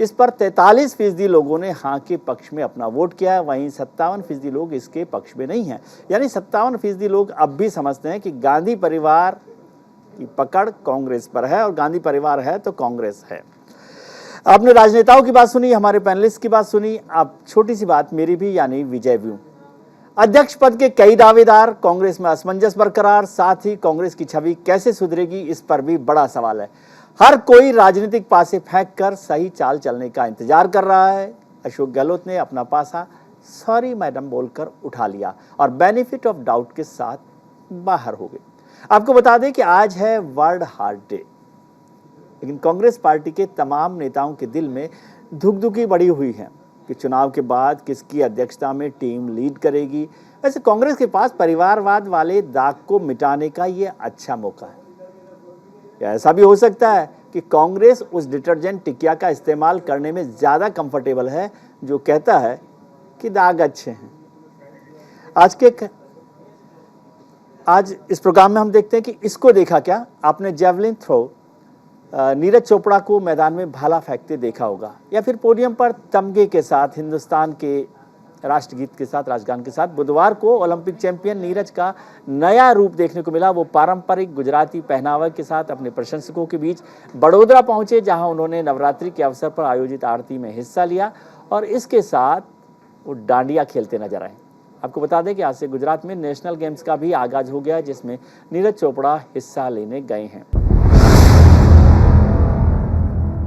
इस पर 43% लोगों ने हाँ के पक्ष में अपना वोट किया है, वहीं 57% लोग इसके पक्ष में नहीं हैं। यानी 57% लोग अब भी समझते हैं कि गांधी परिवार की पकड़ कांग्रेस पर है और गांधी परिवार है तो कांग्रेस है। आपने राजनेताओं की बात सुनी, हमारे पैनलिस्ट की बात सुनी, अब छोटी सी बात मेरी भी, यानी विजय व्यू। अध्यक्ष पद के कई दावेदार, कांग्रेस में असमंजस बरकरार, साथ ही कांग्रेस की छवि कैसे सुधरेगी इस पर भी बड़ा सवाल है। हर कोई राजनीतिक पासे फेंक कर सही चाल चलने का इंतजार कर रहा है। अशोक गहलोत ने अपना पासा सॉरी मैडम बोलकर उठा लिया और बेनिफिट ऑफ डाउट के साथ बाहर हो गए। आपको बता दें कि आज है वर्ल्ड हार्ट डे, लेकिन कांग्रेस पार्टी के तमाम नेताओं के दिल में धुकधुकी बढ़ी हुई है कि चुनाव के बाद किसकी अध्यक्षता में टीम लीड करेगी। वैसे कांग्रेस के पास परिवारवाद वाले दाग को मिटाने का ये अच्छा मौका है। या ऐसा भी हो सकता है कि कांग्रेस उस डिटर्जेंट टिकिया का इस्तेमाल करने में ज्यादा कंफर्टेबल है जो कहता है कि दाग अच्छे हैं। आज इस प्रोग्राम में हम देखते हैं कि इसको देखा क्या आपने जेवलिन थ्रो नीरज चोपड़ा को मैदान में भाला फेंकते देखा होगा, या फिर पोडियम पर तमगे के साथ हिंदुस्तान के राष्ट्रगीत के साथ, राष्ट्रगान के साथ बुधवार को ओलंपिक चैंपियन नीरज का नया रूप देखने को मिला। वो पारंपरिक गुजराती पहनावे के साथ अपने प्रशंसकों के बीच बड़ोदरा पहुंचे, जहां उन्होंने नवरात्रि के अवसर पर आयोजित आरती में हिस्सा लिया और इसके साथ वो डांडिया खेलते नजर आए। आपको बता दें कि आज से गुजरात में नेशनल गेम्स का भी आगाज हो गया है, जिसमें नीरज चोपड़ा हिस्सा लेने गए हैं।